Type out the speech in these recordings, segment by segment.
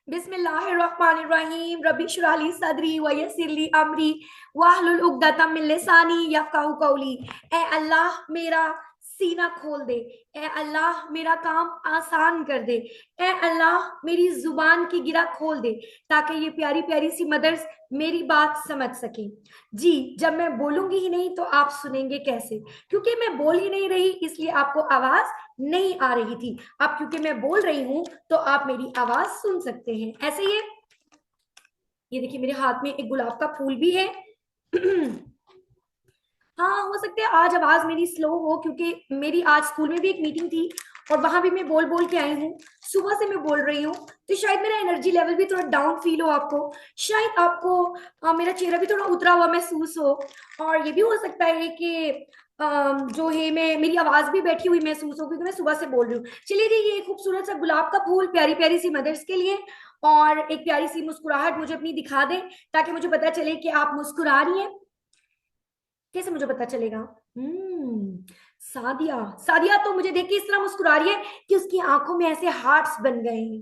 बिस्मिल्लाहिर्रहमानिर्रहीम रबी शुरह ली सदरी वयस्सिर ली अमरी वाहलुल उक़दतम मिन लिसानी यफ़क़हू क़ौली। ए अल्लाह मेरा सीना खोल दे, ए अल्लाह मेरा काम आसान कर दे, ए अल्लाह मेरी जुबान की गिरा खोल दे ताकि ये प्यारी प्यारी सी मदर्स मेरी बात समझ सके। जी, जब मैं बोलूंगी ही नहीं तो आप सुनेंगे कैसे? क्योंकि मैं बोल ही नहीं रही इसलिए आपको आवाज नहीं आ रही थी। अब क्योंकि मैं बोल रही हूं तो आप मेरी आवाज सुन सकते हैं। ऐसे ये देखिए मेरे हाथ में एक गुलाब का फूल भी है। हाँ, हो सकता है आज आवाज मेरी स्लो हो क्योंकि मेरी आज स्कूल में भी एक मीटिंग थी और वहां भी मैं बोल बोल के आई हूँ। सुबह से मैं बोल रही हूँ तो शायद मेरा एनर्जी लेवल भी थोड़ा डाउन फील हो आपको। शायद आपको मेरा चेहरा भी थोड़ा उतरा हुआ महसूस हो। और ये भी हो सकता है कि जो है मैं मेरी आवाज भी बैठी हुई महसूस हो क्योंकि मैं सुबह से बोल रही हूँ। चलिए जी, ये खूबसूरत सा गुलाब का फूल प्यारी प्यारी सी मदर्स के लिए और एक प्यारी सी मुस्कुराहट मुझे अपनी दिखा दें ताकि मुझे पता चले कि आप मुस्कुरा रही हैं। कैसे मुझे पता चलेगा? सादिया। सादिया तो मुझे देख के इस तरह मुस्कुरा रही है कि उसकी आंखों में ऐसे हार्ट्स बन गए हैं।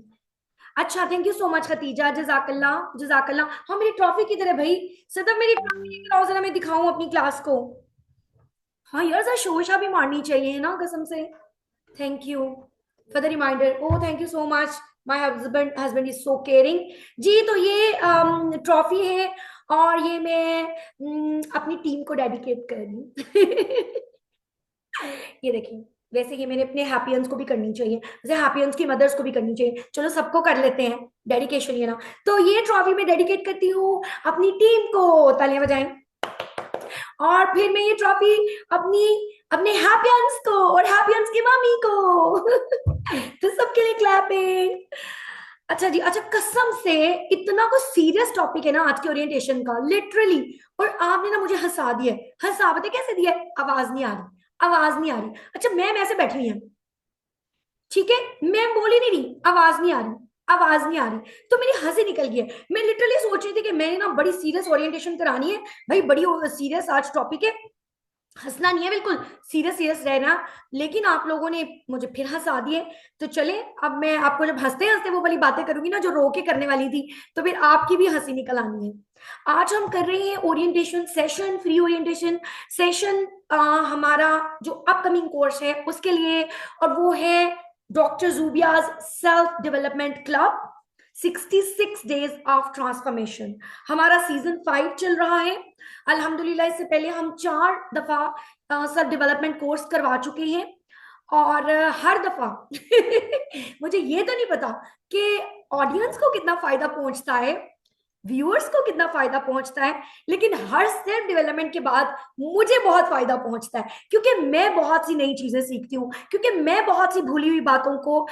अच्छा, thank you so much Khatija, जजाकल्ला जजाकल्ला। हाँ, मेरी ट्रॉफी किधर है भाई? सदब मेरी ट्रॉफी लेकर आओ जरा, मैं दिखाऊं अपनी क्लास को। हाँ यार, जरा शोशा भी मारनी चाहिए ना कसम से। Thank you for the reminder. Oh, thank you so much. My husband husband is so caring. जी, तो ये ट्रॉफी है और ये मैं अपनी टीम को डेडिकेट कर रही हूँ। ये देखिए, वैसे ये मैंने अपने हैप्पियंस को भी करनी चाहिए, वैसे हैप्पियंस की मदर्स को भी करनी चाहिए। चलो सबको कर लेते हैं डेडिकेशन, ये ना। तो ये ट्रॉफी मैं डेडिकेट करती हूँ अपनी टीम को, तालियां बजाएं। और फिर मैं ये ट्रॉफी अपनी अपने हैप्पियंस को और हैप्पियंस की मम्मी को। तो सबके लिए क्लैपिंग। अच्छा जी, अच्छा कसम से इतना कुछ सीरियस टॉपिक है ना आज के ओरिएंटेशन का, लिटरली। और आपने ना मुझे हंसा दिया है। हंसा पता है कैसे दिया है? आवाज नहीं आ रही, आवाज नहीं आ रही। अच्छा, मैम ऐसे बैठी हुई है, ठीक है, मैम बोल ही नहीं रही, आवाज नहीं आ रही, आवाज नहीं आ रही। तो मेरी हंसी निकल गई है। मैं लिटरली सोच रही थी कि मैंने ना बड़ी सीरियस ओरिएंटेशन करानी है भाई, बड़ी सीरियस आज टॉपिक है, हंसना नहीं है, बिल्कुल सीरियस सीरियस रहना। लेकिन आप लोगों ने मुझे फिर हंसा दिए। तो चले, अब मैं आपको जब हंसते हंसते वो वाली बातें करूंगी ना जो रो के करने वाली थी, तो फिर आपकी भी हंसी निकल आनी है। आज हम कर रहे हैं orientation session, free orientation session, हमारा जो अपकमिंग कोर्स है उसके लिए। और वो है doctor Zubia's self development club. 66 days of transformation. हमारा सीजन 5 चल रहा है अल्हम्दुलिल्लाह। इससे पहले हम 4 दफा सब डेवलपमेंट कोर्स करवा चुके हैं, और हर दफा मुझे ये तो नहीं पता कि ऑडियंस को कितना फायदा पहुंचता है, व्यूअर्स को कितना फायदा पहुंचता है, लेकिन हर सेल्फ डेवलपमेंट के बाद मुझे बहुत फायदा पहुंचता है, क्योंकि मैं बहुत सी नई चीजें सीखती हूँ, क्योंकि मैं बहुत सी भूली हुई बातों को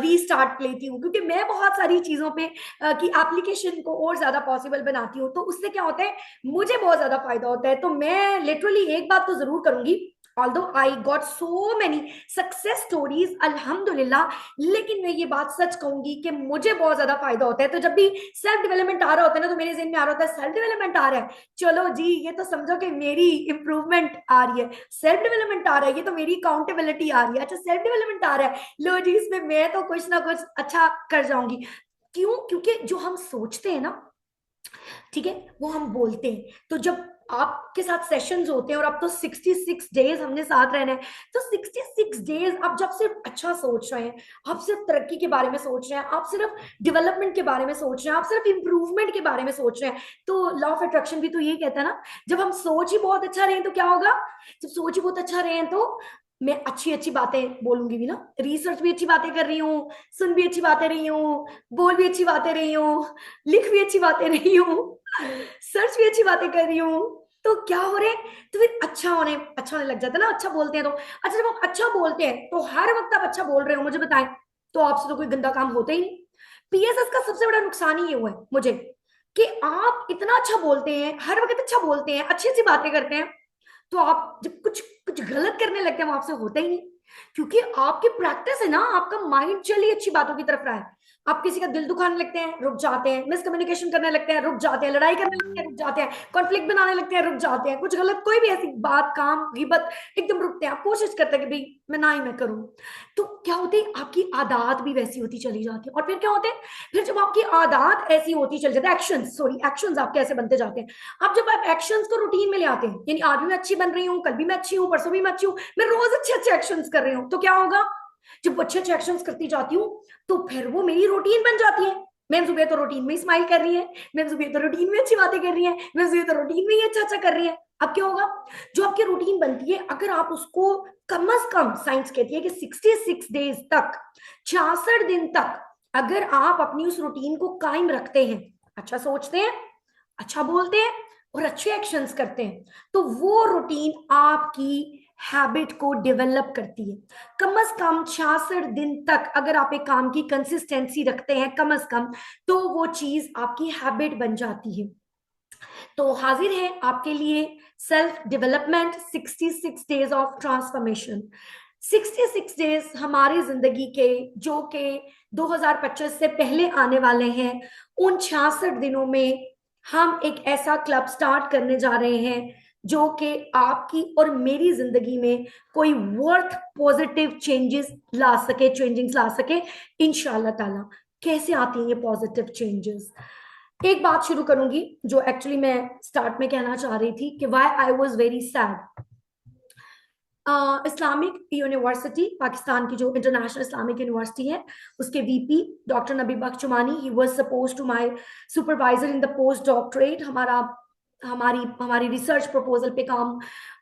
रीस्टार्ट लेती हूँ, क्योंकि मैं बहुत सारी चीजों पे की एप्लीकेशन को और ज्यादा पॉसिबल बनाती हूँ। तो उससे क्या होता है, मुझे बहुत ज्यादा फायदा होता है। तो मैं लिटरली एक बात तो जरूर करूंगी, although I got so many success stories अल्हम्दुलिल्लाह, लेकिन मैं ये बात सच कहूंगी कि मुझे बहुत ज्यादा फायदा होता है। तो जब भी सेल्फ डेवलपमेंट आ रहा होता है ना, तो मेरे जहन में आ रहा होता है सेल्फ डेवलपमेंट आ रहा है, चलो जी ये तो समझो कि मेरी इंप्रूवमेंट आ रही है। सेल्फ डेवलपमेंट आ रहा है, ये तो मेरी अकाउंटेबिलिटी आ रही है। अच्छा सेल्फ डेवलपमेंट आ रहा है, लो जी इसमें मैं तो कुछ ना कुछ अच्छा कर जाऊंगी। क्यों? क्योंकि जो हम सोचते हैं ना, ठीक है, वो हम बोलते हैं। तो जब आपके साथ सेशंस होते हैं और अब तो 66 डेज हमने साथ रहना है, तो 66 डेज आप जब सिर्फ अच्छा सोच रहे हैं, आप सिर्फ तरक्की के बारे में सोच रहे हैं, आप सिर्फ डेवलपमेंट के बारे में सोच रहे हैं, आप सिर्फ इंप्रूवमेंट के बारे में सोच रहे हैं, तो लॉ ऑफ अट्रैक्शन भी तो यही कहता है ना, जब हम सोच ही बहुत अच्छा रहे तो क्या होगा, जब सोच ही बहुत अच्छा रहे तो मैं अच्छी अच्छी बातें बोलूंगी भी ना, रिसर्च भी अच्छी बातें कर रही हूँ, सुन भी अच्छी बातें रही हूँ, बोल भी अच्छी बातें रही हूँ, लिख भी अच्छी बातें रही हूँ, सर्च भी अच्छी बातें कर रही हूँ, तो क्या हो रहे हैं, तो फिर अच्छा होने लग जाता है ना, अच्छा बोलते हैं तो। अच्छा जब हम अच्छा बोलते हैं तो हर वक्त आप अच्छा बोल रहे हो मुझे बताएं, तो आपसे तो कोई गंदा काम होता ही नहीं। पीएसएस का सबसे बड़ा नुकसान ही ये हुआ है मुझे, कि आप इतना अच्छा बोलते हैं, हर वक्त अच्छा बोलते हैं, अच्छी अच्छी बातें करते हैं, तो आप जब कुछ कुछ गलत करने लगते हैं वो आपसे होता ही नहीं, क्योंकि आपकी प्रैक्टिस है ना, आपका माइंड चलिए अच्छी बातों की तरफ रहा है। आप किसी का दिल दुखाने लगते हैं, रुक जाते हैं, मिसकम्युनिकेशन करने लगते हैं, रुक जाते हैं, लड़ाई करने लगते हैं, रुक जाते हैं, कॉन्फ्लिक्ट बनाने लगते हैं, रुक जाते हैं, कुछ गलत कोई भी ऐसी बात काम गिबत एकदम रुकते हैं, आप कोशिश करते हैं कि भाई मैं ना ही मैं करूं। तो क्या होती है, आपकी आदत भी वैसी होती चली जाती है, और फिर क्या होते हैं, फिर जब आपकी आदत ऐसी होती चली जाती है, एक्शंस आपके ऐसे बनते जाते हैं। अब जब आप एक्शंस को रूटीन में ले आते हैं, यानी आज भी मैं अच्छी बन रही हूँ, कल भी मैं अच्छी हूँ, परसों भी मैं अच्छी हूँ, मैं रोज अच्छे अच्छे एक्शंस कर रही हूँ, तो क्या होगा, जब अच्छे अच्छे एक्शंस करती जाती हूँ तो फिर वो मेरी रूटीन बन जाती है। मैं जुबे तो रूटीन में ही स्माइल कर रही है, मैं जुबे तो रूटीन में अच्छी बातें कर रही है, मैं जुबे तो रूटीन में ही अच्छा अच्छा कर रही है। अब क्या होगा, जो आपकी रूटीन बनती है, अगर आप उसको कम से कम, साइंस कहती है कि 66 डेज तक, 66 दिन तक अगर आप अपनी उस रूटीन को कायम रखते हैं, अच्छा सोचते हैं, अच्छा बोलते हैं और अच्छे एक्शंस करते हैं, तो वो रूटीन आपकी हैबिट को डेवलप करती है। कम से कम 66 दिन तक अगर आप एक काम की कंसिस्टेंसी रखते हैं कम से कम, तो वो चीज आपकी हैबिट बन जाती है। तो हाजिर है आपके लिए self development 66 days of transformation. 66 days हमारी जिंदगी के, जो कि 2025 से पहले आने वाले हैं, उन 66 दिनों में हम एक ऐसा क्लब स्टार्ट करने जा रहे हैं जो कि आपकी और मेरी जिंदगी में कोई वर्थ पॉजिटिव चेंजेस ला सके इंशाल्लाह ताला। कैसे आती हैं ये पॉजिटिव चेंजेस? एक बात शुरू करूंगी जो एक्चुअली मैं स्टार्ट में कहना चाह रही थी, कि why I was very sad. Islamic university, Pakistan की जो इंटरनेशनल इस्लामिक यूनिवर्सिटी है, उसके VP doctor Nabi Bakhshumani, he was suppose to my supervisor in the post doctorate. हमारी हमारी रिसर्च प्रपोजल पे काम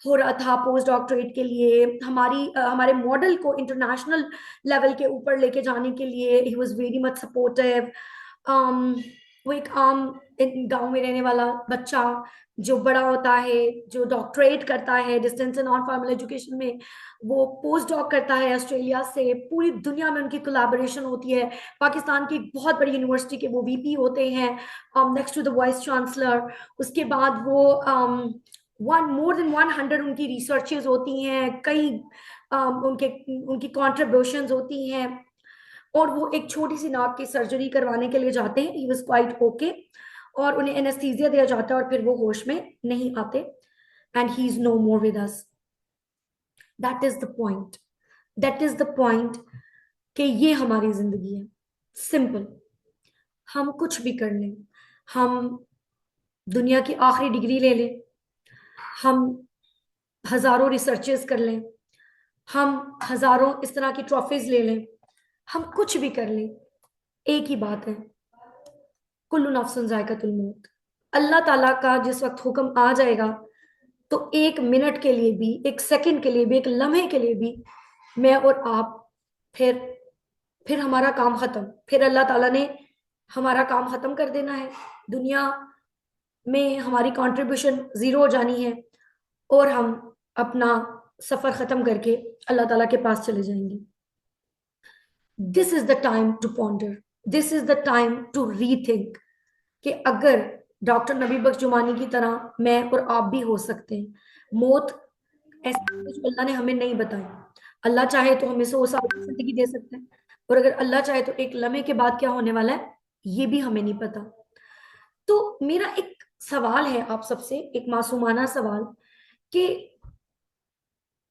हो रहा था पोस्ट डॉक्टरेट के लिए, हमारे मॉडल को इंटरनेशनल लेवल के ऊपर लेके जाने के लिए he was very much supportive. वो एक आम गांव में रहने वाला बच्चा जो बड़ा होता है, जो डॉक्टरेट करता है distance and non formal education में, वो पोस्ट डॉक करता है ऑस्ट्रेलिया से, पूरी दुनिया में उनकी कोलैबोरेशन होती है, पाकिस्तान की बहुत बड़ी यूनिवर्सिटी के वो वीपी होते हैं, next to the vice chancellor. उसके बाद वो वन मोर देन 100 उनकी रिसर्चेज होती हैं, कई उनके उनकी कॉन्ट्रीब्यूशंस होती हैं, और वो एक छोटी सी नाक की सर्जरी करवाने के लिए जाते हैं, ही वाज क्वाइट ओके, और उन्हें एनेस्थीसिया दिया जाता है और फिर वो होश में नहीं आते, and he is no more with us. That is the point, that is the point, कि ये हमारी जिंदगी है, सिंपल। हम कुछ भी कर लें, हम दुनिया की आखिरी डिग्री ले लें, हम हजारों रिसर्चेस कर लें, हम हजारों इस तरह की ट्रॉफीज ले लें, हम कुछ भी कर लें, एक ही बात है, कुल्लु नफ्सुन जायकातुल मौत। अल्लाह ताला का जिस वक्त हुक्म आ जाएगा, तो एक मिनट के लिए भी, एक सेकंड के लिए भी, एक लम्हे के लिए भी मैं और आप, फिर फिर हमारा काम खत्म। फिर अल्लाह ताला ने हमारा काम खत्म कर देना है, दुनिया में हमारी कंट्रीब्यूशन जीरो हो जानी है, और हम अपना सफर खत्म करके अल्लाह ताला के पास चले जाएंगे। This is the time to ponder, this is the time to rethink, कि अगर डॉक्टर नबी बख्श जुमानी की तरह मैं और आप भी हो सकते हैं। मौत ऐसा कुछ अल्लाह ने हमें नहीं बताया। अल्लाह चाहे तो हमें 100 साल की जिंदगी दे सकते हैं, और अगर अल्लाह चाहे तो एक लम्हे के बाद क्या होने वाला है ये भी हमें नहीं पता। तो मेरा एक सवाल है आप सबसे, एक मासूमाना सवाल, कि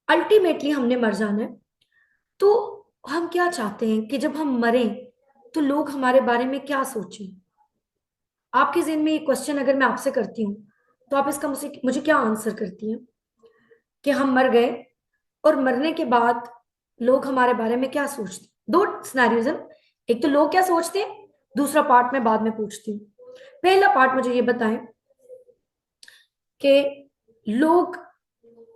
अल्टीमेटली हमने मर जाना है, तो हम क्या चाहते हैं कि जब हम मरें तो लोग हमारे बारे में क्या सोचें? आपके ज़हन में ये क्वेश्चन अगर मैं आपसे करती हूँ, तो आप इसका मुझे मुझे क्या आंसर करती हैं कि हम मर गए और मरने के बाद लोग हमारे बारे में क्या सोचते हैं? दो सिनेरियोज हैं, एक तो लोग क्या सोचते हैं, दूसरा पार्ट मैं बाद में पूछती हूँ। पहला पार्ट मुझे ये बताएं कि लोग,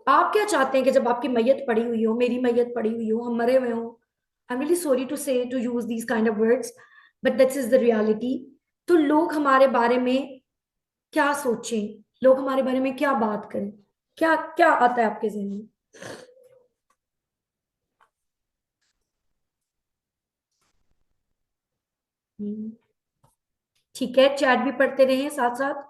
आप क्या चाहते हैं कि जब आपकी मैयत पड़ी हुई हो, मेरी मैयत पड़ी हुई हो, हम मरे हुए हो, I am really sorry to say to use these kind of words, but that's is the reality. तो लोग हमारे बारे में क्या सोचें, लोग हमारे बारे में क्या बात करें? क्या क्या आता है आपके जहन में? हम्म, ठीक है, चैट भी पढ़ते रहे साथ साथ।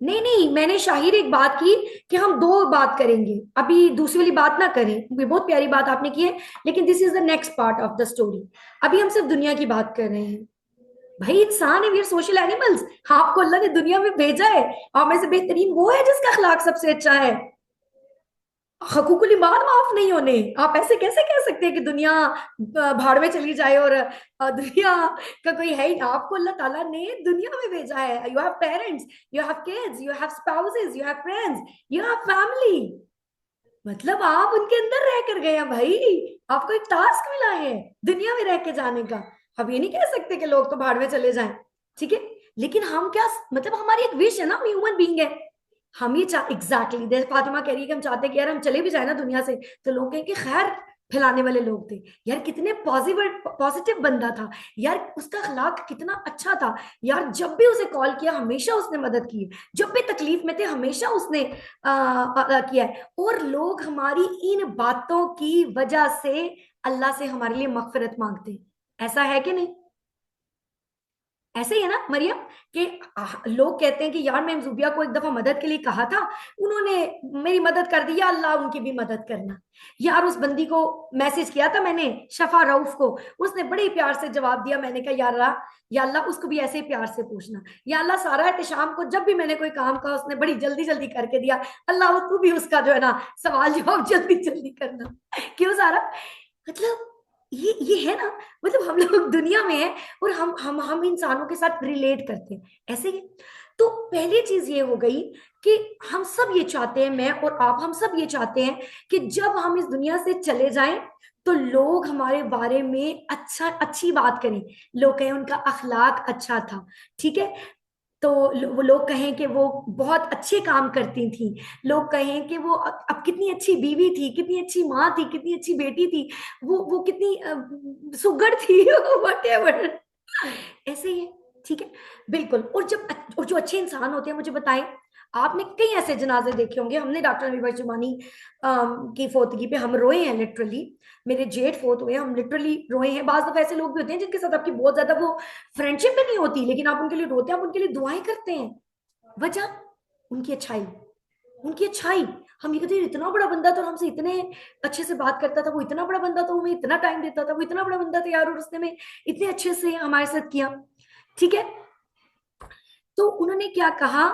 नहीं नहीं, मैंने शाहिर एक बात की कि हम दो बात करेंगे, अभी दूसरी वाली बात ना करें। ये बहुत प्यारी बात आपने की है, लेकिन this is the next part of the story. अभी हम सिर्फ दुनिया की बात कर रहे हैं। भाई इंसान है, वी आर सोशल एनिमल्स। आपको अल्लाह ने दुनिया में भेजा है, आप में से बेहतरीन वो है जिसका अखलाक सबसे अच्छा है। हकूकुल इबाद माफ नहीं होने, आप ऐसे कैसे कह सकते हैं कि दुनिया भाड़ में चली जाए और दुनिया का कोई है ही? आपको अल्लाह ताला ने दुनिया में भेजा है। You have parents, you have kids, you have spouses, you have friends, you have family. मतलब आप उनके अंदर रह कर गए हैं भाई, आपको एक टास्क मिला है दुनिया में रह के जाने का। अब ये नहीं कह सकते कि लोग तो भाड़ में चले जाएं, ठीक है? लेकिन हम क्या, मतलब हमारी एक विश है ना, हम ह्यूमन बीइंग है। हम ये चाह एग्जैक्टली exactly, फातिमा कह रही है कि हम चाहते हैं कि यार हम चले भी जाए ना दुनिया से, तो लोग कहें कि खैर फैलाने वाले लोग थे। यार कितने पॉजिटिव पॉजिटिव बंदा था यार, उसका अखलाक कितना अच्छा था यार, जब भी उसे कॉल किया हमेशा उसने मदद की है, जब भी तकलीफ में थे हमेशा उसने किया है। और लोग हमारी इन बातों की वजह से अल्लाह से हमारे लिए मगफिरत मांगते हैं। ऐसा है कि नहीं? ऐसे ही है ना मरियम, कि लोग कहते हैं कि यार मैं जुबिया को एक दफा मदद के लिए कहा था, उन्होंने मेरी मदद कर दी, या अल्लाह उनकी भी मदद करना। यार उस बंदी को मैसेज किया था मैंने, शफा रऊफ को, उसने बड़े ही प्यार से जवाब दिया। मैंने कहा यार अल्लाह, या अल्लाह उसको भी ऐसे ही प्यार से पूछना। या अल्लाह सारा एहतशाम को जब भी मैंने कोई काम कहा उसने बड़ी जल्दी जल्दी करके दिया, अल्लाह तू भी उसका जो है ना सवाल जवाब जल्दी जल्दी करना। क्यों सारा, मतलब ये है ना, मतलब हम लोग दुनिया में हैं और हम इंसानों के साथ रिलेट करते हैं ऐसे ही। तो पहली चीज ये हो गई कि हम सब ये चाहते हैं, मैं और आप, हम सब ये चाहते हैं कि जब हम इस दुनिया से चले जाएं तो लोग हमारे बारे में अच्छा अच्छी बात करें, लोग कहें उनका अखलाक अच्छा था, ठीक है? तो वो लोग कहें कि वो बहुत अच्छे काम करती थी, लोग कहें कि वो अब कितनी अच्छी बीवी थी, कितनी अच्छी माँ थी, कितनी अच्छी बेटी थी, वो कितनी सुगड़ थी वटेवर, ऐसे ही है, ठीक है? बिल्कुल। और जो अच्छे इंसान होते हैं, मुझे बताएं, आपने कई ऐसे जनाजे देखे होंगे। हमने डॉक्टर अली जुमानी की फोतगी पे हम रोए हैं लिटरली। मेरे जेठ फोत हुए, हम लिटरली रोए हैं। बाज दफा ऐसे लोग भी होते हैं जिनके साथ आपकी बहुत ज्यादा वो फ्रेंडशिप भी नहीं होती, लेकिन आप उनके लिए रोते हैं, आप उनके लिए दुआएं करते हैं। वजह उनकी अच्छाई, उनकी अच्छाई। हम ये कहते हैं इतना बड़ा बंदा था और हमसे इतने अच्छे से बात करता था, वो इतना बड़ा बंदा था, वो हमें इतना टाइम देता था, वो इतना बड़ा बंदा था यार, और उसने में इतने अच्छे से हमारे साथ किया, ठीक है? तो उन्होंने क्या कहा?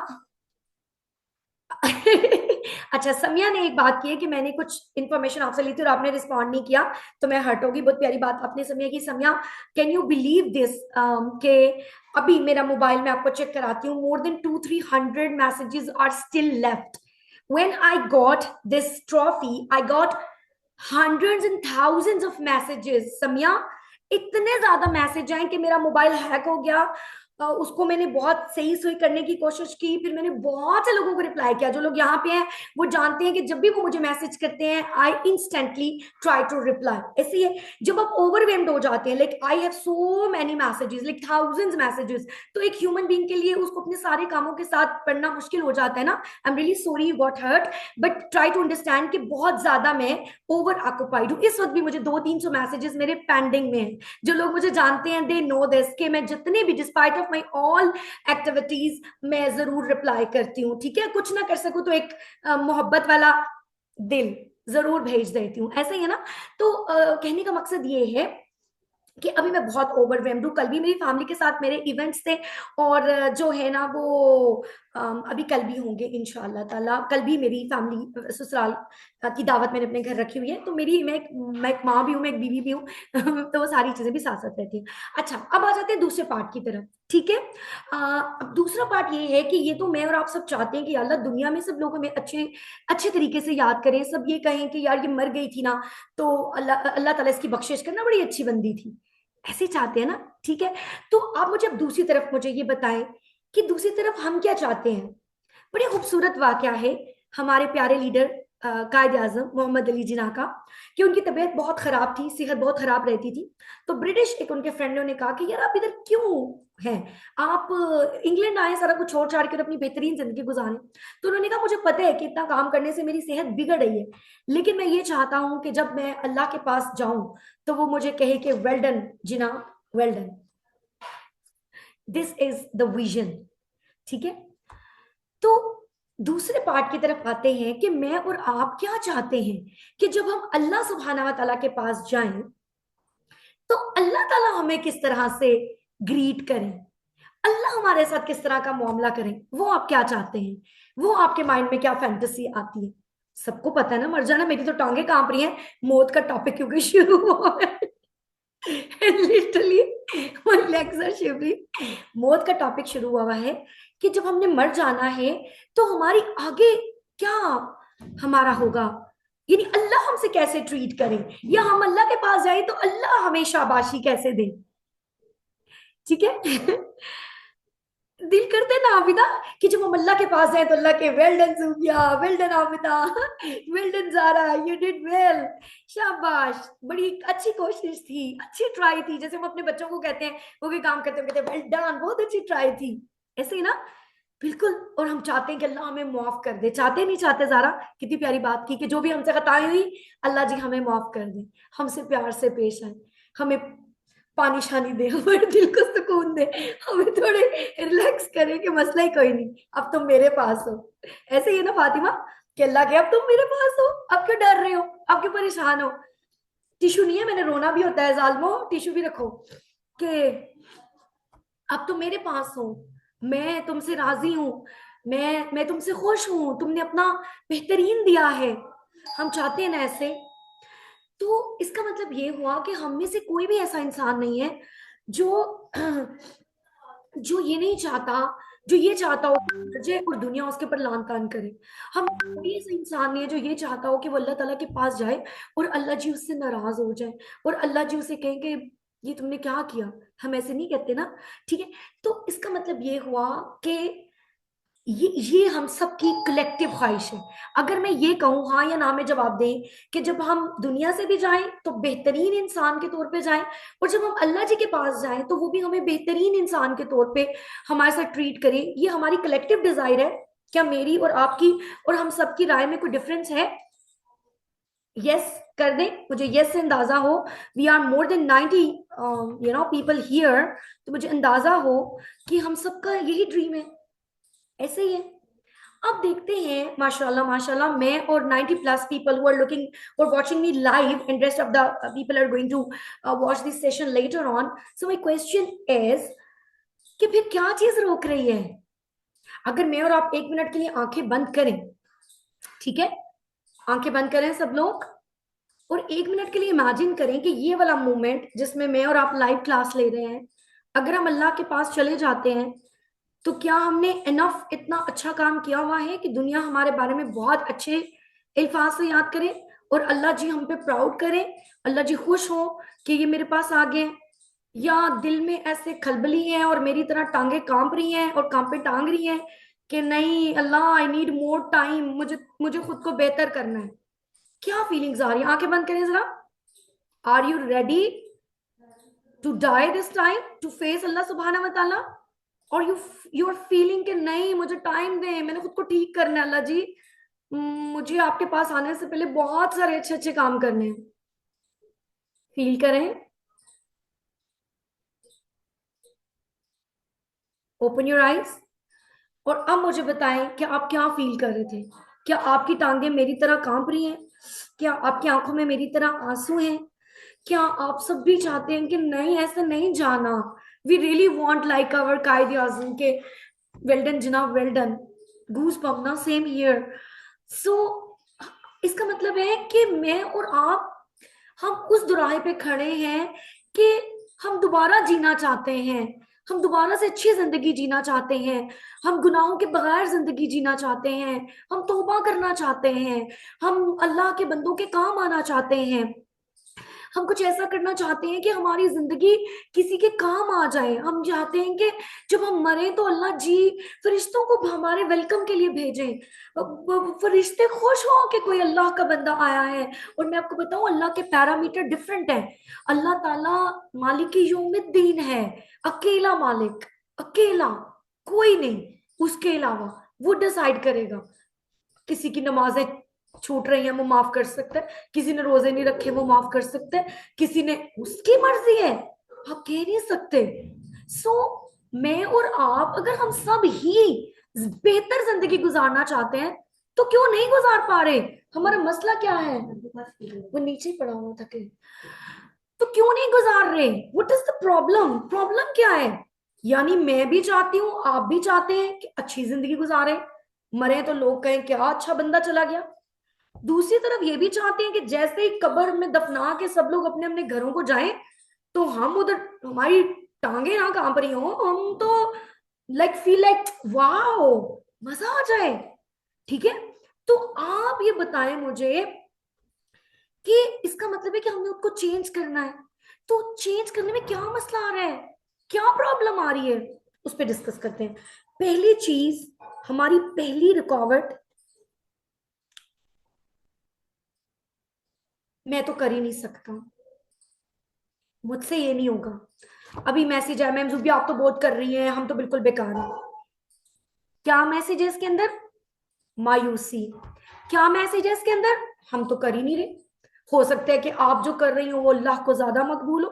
अच्छा, समिया ने एक बात की है कि मैंने कुछ इंफॉर्मेशन आपसे ली थी और आपने रिस्पॉन्ड नहीं किया, तो मैं हर्ट होगी। बहुत प्यारी बात आपने समिया की। Samiya, can you believe this कि अभी मेरा मोबाइल में आपको चेक कराती हूँ, more than 200-300 messages are still left. When I got this trophy, I got hundreds and thousands of messages, Samya. इतने ज्यादा मैसेज आए कि मेरा मोबाइल हैक हो गया। उसको मैंने बहुत सही सही करने की कोशिश की, फिर मैंने बहुत से लोगों को रिप्लाई किया। जो लोग यहाँ पे हैं वो जानते हैं कि जब भी वो मुझे मैसेज करते हैं I instantly try to reply. ऐसे ही है जब आप ओवरवेल्म्ड हो जाते हैं, like I have so many messages, like thousands messages, तो एक ह्यूमन बीइंग के लिए उसको अपने सारे कामों के साथ पढ़ना मुश्किल हो जाता है ना। I am really sorry what hurt, but try to understand कि बहुत ज्यादा मैं ओवर ऑक्यूपाइड हूँ। इस वक्त भी मुझे 200-300 मैसेजेस मेरे पेंडिंग में हैं। जो लोग मुझे जानते हैं दे नो दिस कि मैं जितने भी despite of my all activities मैं जरूर रिप्लाई करती हूँ। ठीक है, कुछ ना कर सकूं तो एक मोहब्बत वाला दिल जरूर भेज देती हूँ, ऐसे ही है ना। तो कहने का मकसद ये है कि अभी मैं बहुत ओवरवेल्म्ड हूँ। कल भी मेरी फैमिली के साथ मेरे इवेंट्स थे, और जो है ना वो अभी कल भी होंगे इंशाल्लाह ताला। कल भी मेरी फैमिली ससुराल की दावत मैंने अपने घर रखी हुई है, तो मेरी मैं एक माँ भी हूँ, मैं एक बीवी भी हूँ तो वो सारी चीजें भी साथ साथ रहती हैं। अच्छा, अब आ जाते हैं दूसरे पार्ट की तरफ। ठीक है, अब दूसरा पार्ट ये है कि ये तो मैं और आप सब चाहते हैं कि अल्लाह दुनिया में सब लोग हमें अच्छे अच्छे तरीके से याद करें, सब ये कहें कि यार ये मर गई थी ना, तो अल्लाह अल्लाह ताला इसकी बख्शिश करना, बड़ी अच्छी बंदी थी, ऐसे चाहते हैं ना। ठीक है, तो आप मुझे अब दूसरी तरफ मुझे ये बताएं कि दूसरी तरफ हम क्या चाहते हैं। बड़े खूबसूरत वाकया है हमारे प्यारे लीडर कायद आजम मोहम्मद अली जिन्ना का, कि उनकी तबीयत बहुत खराब थी, सेहत बहुत खराब रहती थी। तो ब्रिटिश एक उनके फ्रेंड ने उन्हें कहा कि यार आप इधर क्यों हैं, आप इंग्लैंड आए सारा कुछ छोड़ छाड़ कर अपनी बेहतरीन जिंदगी गुजारें। तो उन्होंने कहा मुझे पता है कि इतना काम करने से मेरी सेहत बिगड़ रही है, लेकिन मैं ये चाहता हूं कि जब मैं अल्लाह के पास जाऊं तो वो मुझे कहे कि well done Jinnah, well done, this is the vision. ठीक है, तो दूसरे पार्ट की तरफ आते हैं कि मैं और आप क्या चाहते हैं कि जब हम अल्लाह सुब्हाना व तआला के पास जाएं तो अल्लाह ताला हमें किस तरह से ग्रीट करें, अल्लाह हमारे साथ किस तरह का मामला करें, वो आप क्या चाहते हैं, वो आपके माइंड में क्या फैंटेसी आती है। सबको पता है ना, मर जाना, मेरी तो टांगे कांप रही हैं, मौत का टॉपिक क्योंकि शुरू हुआ है literally my legs are shivering. मौत का टॉपिक शुरू हुआ है कि जब हमने मर जाना है तो हमारी आगे क्या हमारा होगा, यानी अल्लाह हमसे कैसे ट्रीट करे, या हम अल्लाह के पास जाए तो अल्लाह हमें शाबाशी कैसे दे। ठीक है दिल करते ना आबिदा कि जब हम अल्लाह के पास जाए तो अल्लाह के well done Sufiya, well done Abida, well done Zara, you did well, शाबाश, बड़ी अच्छी कोशिश थी, अच्छी ट्राई थी। जैसे हम अपने बच्चों को कहते हैं, वो भी काम करते हैं, कहते हैं वेल डन, बहुत अच्छी ट्राई थी, ऐसे ही ना। बिल्कुल, और हम चाहते हैं कि अल्लाह हमें माफ कर दे, चाहते नहीं चाहते जारा, कितनी प्यारी बात की कि जो भी हमसे खताएं हुई अल्लाह जी हमें माफ कर दे, हमसे प्यार से पेश आए, हमें पानी शानी दे, हमारे दिल को सुकून दे, हमें थोड़े रिलैक्स करे कि मसला ही कोई नहीं, अब तुम मेरे पास हो। ऐसे ही है ना फातिमा, कि अल्लाह के अब तुम मेरे पास हो, अब क्यों डर रहे हो, अब क्यों परेशान हो। टिश्यू नहीं है, मैंने रोना भी होता है जालमो, टिश्यू भी रखो, कि अब तुम मेरे पास हो, मैं तुमसे राजी हूं, मैं तुमसे खुश हूं, तुमने अपना बेहतरीन दिया है, हम चाहते हैं ना ऐसे। तो इसका मतलब ये हुआ कि हम में से कोई भी ऐसा इंसान नहीं है जो जो ये नहीं चाहता, जो ये चाहता हो कि मर और दुनिया उसके ऊपर लान तान करे। हम कोई ऐसा इंसान नहीं है जो ये चाहता हो कि वो अल्लाह ताला के पास जाए और अल्लाह जी उससे नाराज हो जाए, और अल्लाह जी उसे कहें कि ये तुमने क्या किया। हम ऐसे नहीं कहते ना। ठीक है, तो इसका मतलब ये हुआ कि ये हम सबकी कलेक्टिव ख्वाहिश है। अगर मैं ये कहूँ हाँ या ना में जवाब दें कि जब हम दुनिया से भी जाएं तो बेहतरीन इंसान के तौर पे जाएं, और जब हम अल्लाह जी के पास जाएं तो वो भी हमें बेहतरीन इंसान के तौर पे हमारे साथ ट्रीट करें, ये हमारी कलेक्टिव डिजायर है। क्या मेरी और आपकी और हम सबकी राय में कोई डिफरेंस है? यस कर दें, मुझे यस से अंदाजा हो। We are more than 90 people here, तो मुझे अंदाजा हो कि हम सबका यही ड्रीम है, ऐसे ही है। अब देखते हैं, माशाल्लाह माशाल्लाह, मैं और 90 plus people who are looking और watching me live, and rest of the people are going to watch this session later on. So my question is कि फिर क्या चीज रोक रही है। अगर मैं और आप 1 मिनट के लिए आंखें बंद करें, ठीक है, आंखें बंद करें सब लोग, और 1 मिनट के लिए इमेजिन करें कि ये वाला मोमेंट जिसमें मैं और आप लाइव क्लास ले रहे हैं, अगर हम अल्लाह के पास चले जाते हैं तो क्या हमने इनफ इतना अच्छा काम किया हुआ है कि दुनिया हमारे बारे में बहुत अच्छे अल्फाज से याद करे, और अल्लाह जी हम पे प्राउड करें, अल्लाह जी खुश हो कि ये मेरे पास आ गए। या दिल में ऐसे खलबली है और मेरी तरह टांगे कांप रही हैं और कांपे टांग रही हैं कि नहीं अल्लाह, आई नीड मोर टाइम, मुझे मुझे खुद को बेहतर करना है। क्या फीलिंग्स आ रही हैं? आंखें बंद करें जरा। Are you ready to die this time, to face Allah सुब्हाना व तआला? और यू आर फीलिंग कि नहीं, मुझे टाइम दें, मैंने खुद को ठीक करना है अल्लाह जी। मुझे आपके पास आने से पहले बहुत सारे अच्छे अच्छे काम करने हैं। फील करें। Open your eyes. और अब मुझे बताएं कि आप क्या फील कर रहे थे। क्या आपकी टांगे मेरी तरह कांप रही हैं? क्या आपकी आंखों में मेरी तरह आंसू हैं? क्या आप सब भी चाहते हैं कि नहीं, ऐसा नहीं जाना? We really want like our Quaid e Azam के वेल डन जनाब, वेल डन, गूज पम्पना सेम ईयर। सो इसका मतलब है कि मैं और आप, हम उस दुराहे पे खड़े हैं कि हम दोबारा जीना चाहते हैं, हम दोबारा से अच्छी जिंदगी जीना चाहते हैं, हम गुनाहों के बगैर जिंदगी जीना चाहते हैं, हम तौबा करना चाहते हैं, हम अल्लाह के बंदों के काम आना चाहते हैं, हम कुछ ऐसा करना चाहते हैं कि हमारी जिंदगी किसी के काम आ जाए। हम चाहते हैं कि जब हम मरे तो अल्लाह जी फरिश्तों को हमारे वेलकम के लिए भेजें, फरिश्ते खुश हों कि कोई अल्लाह का बंदा आया है। और मैं आपको बताऊं, अल्लाह के पैरामीटर डिफरेंट है। अल्लाह ताला मालिक यौमिद्दीन है, अकेला मालिक, अकेला, कोई नहीं उसके अलावा। वो डिसाइड करेगा। किसी की नमाजें छूट रही हैं वो माफ कर सकता है, किसी ने रोजे नहीं रखे वो माफ कर सकता है, किसी ने, उसकी मर्जी है, आप कह नहीं सकते। सो मैं और आप, अगर हम सब ही बेहतर जिंदगी गुजारना चाहते हैं तो क्यों नहीं गुजार पा रहे? हमारा मसला क्या है? वो नीचे ही पड़ा हुआ था कि, तो क्यों नहीं गुजार रहे? What is the problem? Problem क्या है? यानी मैं भी चाहती हूँ, आप भी चाहते हैं कि अच्छी जिंदगी गुजारे, मरे तो लोग कहें क्या अच्छा बंदा चला गया। दूसरी तरफ ये भी चाहते हैं कि जैसे ही कब्र में दफना के सब लोग अपने अपने घरों को जाएं तो हम उधर, हमारी टांगे ना कांप रही हो, हम तो लाइक फील लाइक वाओ, मजा आ जाए। ठीक है? तो आप ये बताएं मुझे कि इसका मतलब है कि हमें उनको चेंज करना है। तो चेंज करने में क्या मसला आ रहा है, क्या प्रॉब्लम आ रही है, उस पर डिस्कस करते हैं। पहली चीज, हमारी पहली रुकावट, मैं तो कर ही नहीं सकता, मुझसे ये नहीं होगा। अभी मैसेज है, मैम जुबी आप तो बहुत कर रही हैं, हम तो बिल्कुल बेकार हैं। क्या मैसेज है इसके अंदर? मायूसी। क्या मैसेज है इसके अंदर? हम तो कर ही नहीं रहे। हो सकता है कि आप जो कर रही हो वो अल्लाह को ज्यादा मकबूल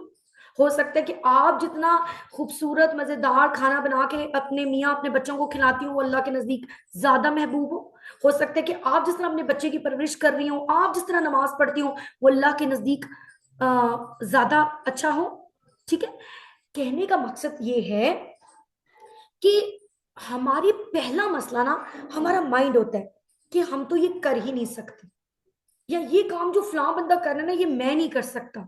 हो सकता है कि आप जितना खूबसूरत मजेदार खाना बना के अपने मियाँ अपने बच्चों को खिलाती हो वो अल्लाह के नजदीक ज्यादा महबूब हो सकता है कि आप जिस तरह अपने बच्चे की परवरिश कर रही हो, आप जिस तरह नमाज पढ़ती हो, वो अल्लाह के नजदीक ज्यादा अच्छा हो। ठीक है? कहने का मकसद ये है कि हमारी पहला मसला ना, हमारा माइंड होता है कि हम तो ये कर ही नहीं सकते, या ये काम जो फलां बंदा कर रहा है ना ये मैं नहीं कर सकता।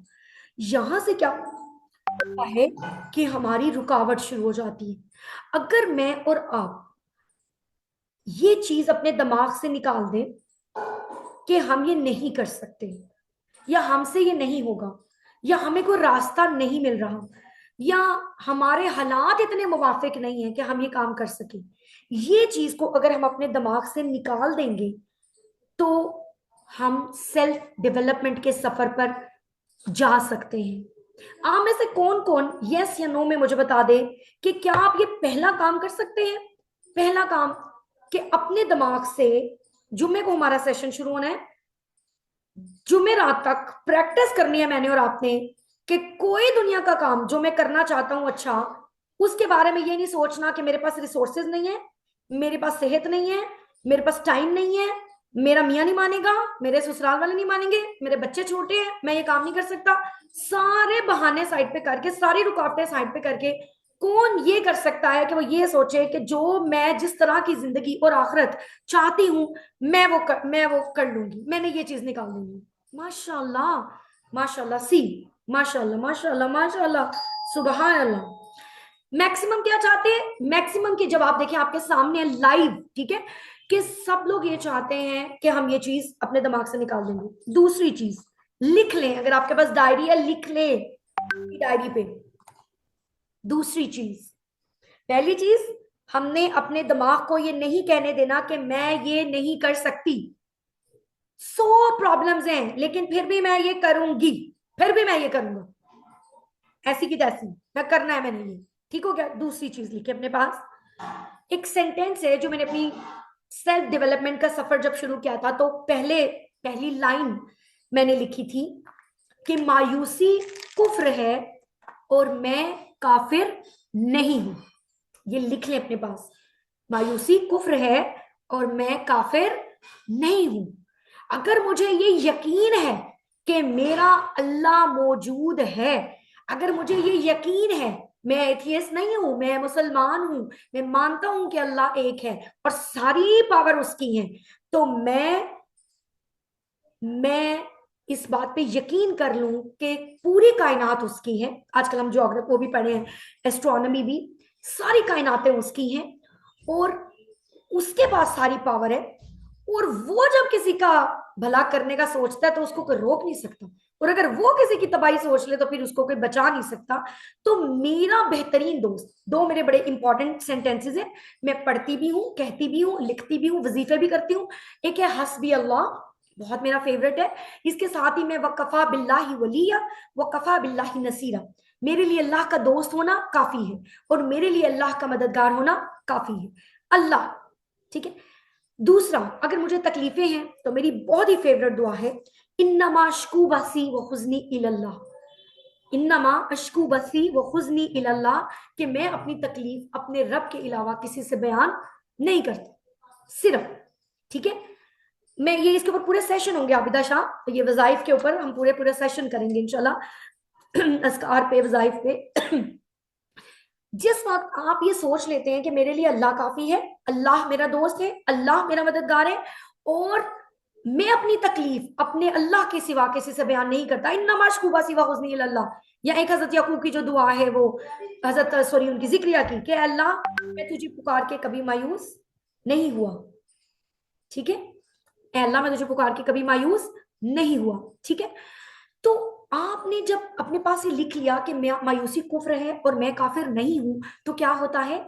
यहां से क्या होता है कि हमारी रुकावट शुरू हो जाती है। अगर मैं और आप ये चीज अपने दिमाग से निकाल दें कि हम ये नहीं कर सकते, या हमसे ये नहीं होगा, या हमें कोई रास्ता नहीं मिल रहा, या हमारे हालात इतने मुवाफिक नहीं है कि हम ये काम कर सके, ये चीज को अगर हम अपने दिमाग से निकाल देंगे तो हम सेल्फ डेवलपमेंट के सफर पर जा सकते हैं। आप में से कौन कौन यस या नो में मुझे बता दे कि क्या आप ये पहला काम कर सकते हैं? पहला काम कि अपने दिमाग से, जुम्मे को हमारा सेशन शुरू होना है, जुमेरात तक प्रैक्टिस करनी है मैंने और आपने कि कोई दुनिया का काम जो मैं करना चाहता हूं अच्छा, उसके बारे में ये नहीं सोचना कि मेरे पास रिसोर्सेज नहीं है, मेरे पास सेहत नहीं है, मेरे पास टाइम नहीं है, मेरा मियाँ नहीं मानेगा, मेरे ससुराल वाले नहीं मानेंगे, मेरे बच्चे छोटे हैं, मैं ये काम नहीं कर सकता। सारे बहाने साइड पे करके, सारी रुकावटें साइड पे करके, कौन ये कर सकता है कि वो ये सोचे कि जो मैं जिस तरह की जिंदगी और आखिरत चाहती हूं मैं वो कर लूंगी, मैंने ये चीज निकाल लूंगी। माशाल्लाह, माशाल्लाह, सी, माशाल्लाह माशाल्लाह माशाल्लाह, सुबहान अल्लाह। मैक्सिमम क्या चाहते हैं? मैक्सिमम की जवाब देखें आपके सामने लाइव। ठीक है? कि सब लोग ये चाहते हैं कि हम ये चीज अपने दिमाग से निकाल देंगे। दूसरी चीज, लिख लें, अगर आपके पास डायरी है लिख लें डायरी पे दूसरी चीज, पहली चीज, हमने अपने दिमाग को ये नहीं कहने देना कि मैं ये नहीं कर सकती। 100 प्रॉब्लम्स हैं लेकिन फिर भी मैं ये करूंगी, फिर भी मैं ये करूंगा, ऐसी की तैसी, मैं करना है, मैंने ये। ठीक हो गया। दूसरी चीज लिखी अपने पास, एक सेंटेंस है जो मैंने अपनी सेल्फ डेवलपमेंट का सफर जब शुरू किया था, तो पहली लाइन मैंने लिखी थी कि मायूसी कुफ्र है और मैं काफिर नहीं हूं। ये लिख ले अपने पास, मायूसी कुफ्र है और मैं काफिर नहीं हूं। अगर मुझे ये यकीन है कि मेरा अल्लाह मौजूद है, अगर मुझे ये यकीन है, मैं एथियस्ट नहीं हूं, मैं मुसलमान हूं, मैं मानता हूं कि अल्लाह एक है और सारी पावर उसकी है, तो मैं इस बात पे यकीन कर लूं कि पूरी कायनात उसकी है। आजकल हम ज्योग्राफी वो भी पढ़े हैं, एस्ट्रोनॉमी भी, सारी कायनातें उसकी हैं और उसके पास सारी पावर है। और वो जब किसी का भला करने का सोचता है तो उसको कोई रोक नहीं सकता, और अगर वो किसी की तबाही सोच ले तो फिर उसको कोई बचा नहीं सकता। तो मेरा बेहतरीन दोस्त, दो मेरे बड़े इंपॉर्टेंट सेंटेंसेस हैं, मैं पढ़ती भी हूँ, कहती भी हूँ, लिखती भी हूँ, वजीफे भी करती हूँ। एक है हस्बी अल्लाह, बहुत मेरा फेवरेट है। इसके साथ ही मैं वकफा बिल्लाहि वलिया वकफा बिल्लाहि नसीरा, मेरे लिए अल्लाह का दोस्त होना काफी है और मेरे लिए अल्लाह का मददगार होना काफी है। अल्लाह, ठीक है। दूसरा, अगर मुझे तकलीफें हैं तो मेरी बहुत ही फेवरेट दुआ है, इन्नमा अश्कू बसी व हुज़्नी इलल्लाह, इन्नमा अश्कू बसी व हुज़्नी इलल्लाह, कि मैं अपनी तकलीफ अपने रब के अलावा किसी से बयान नहीं करता, सिर्फ। ठीक है, मैं ये इसके ऊपर पूरे सेशन होंगे आबिदा शाह, तो ये वजाइफ के ऊपर हम पूरे पूरे सेशन करेंगे इंशाल्लाह, अस्कार पे, वजाइफ पे। जिस वक्त आप ये सोच लेते हैं कि मेरे लिए अल्लाह काफी है, अल्लाह मेरा दोस्त है, अल्लाह मेरा मददगार है, और मैं अपनी तकलीफ अपने अल्लाह के सिवा किसी से बयान नहीं करता, इन नमाज कुबा सिवा हुस्नी अल्लाह, या एक हजरत याकूब की जो दुआ है वो हजरत सॉरी उनकी जिक्रिया की कि अल्लाह मैं तुझे पुकार के कभी मायूस नहीं हुआ। ठीक है, अल्लाह मैं तुझे पुकार के कभी मायूस नहीं हुआ। ठीक है, तो आपने जब अपने पास ये लिख लिया कि मैं मायूसी कुफ्र है और मैं काफिर नहीं हूं, तो क्या होता है,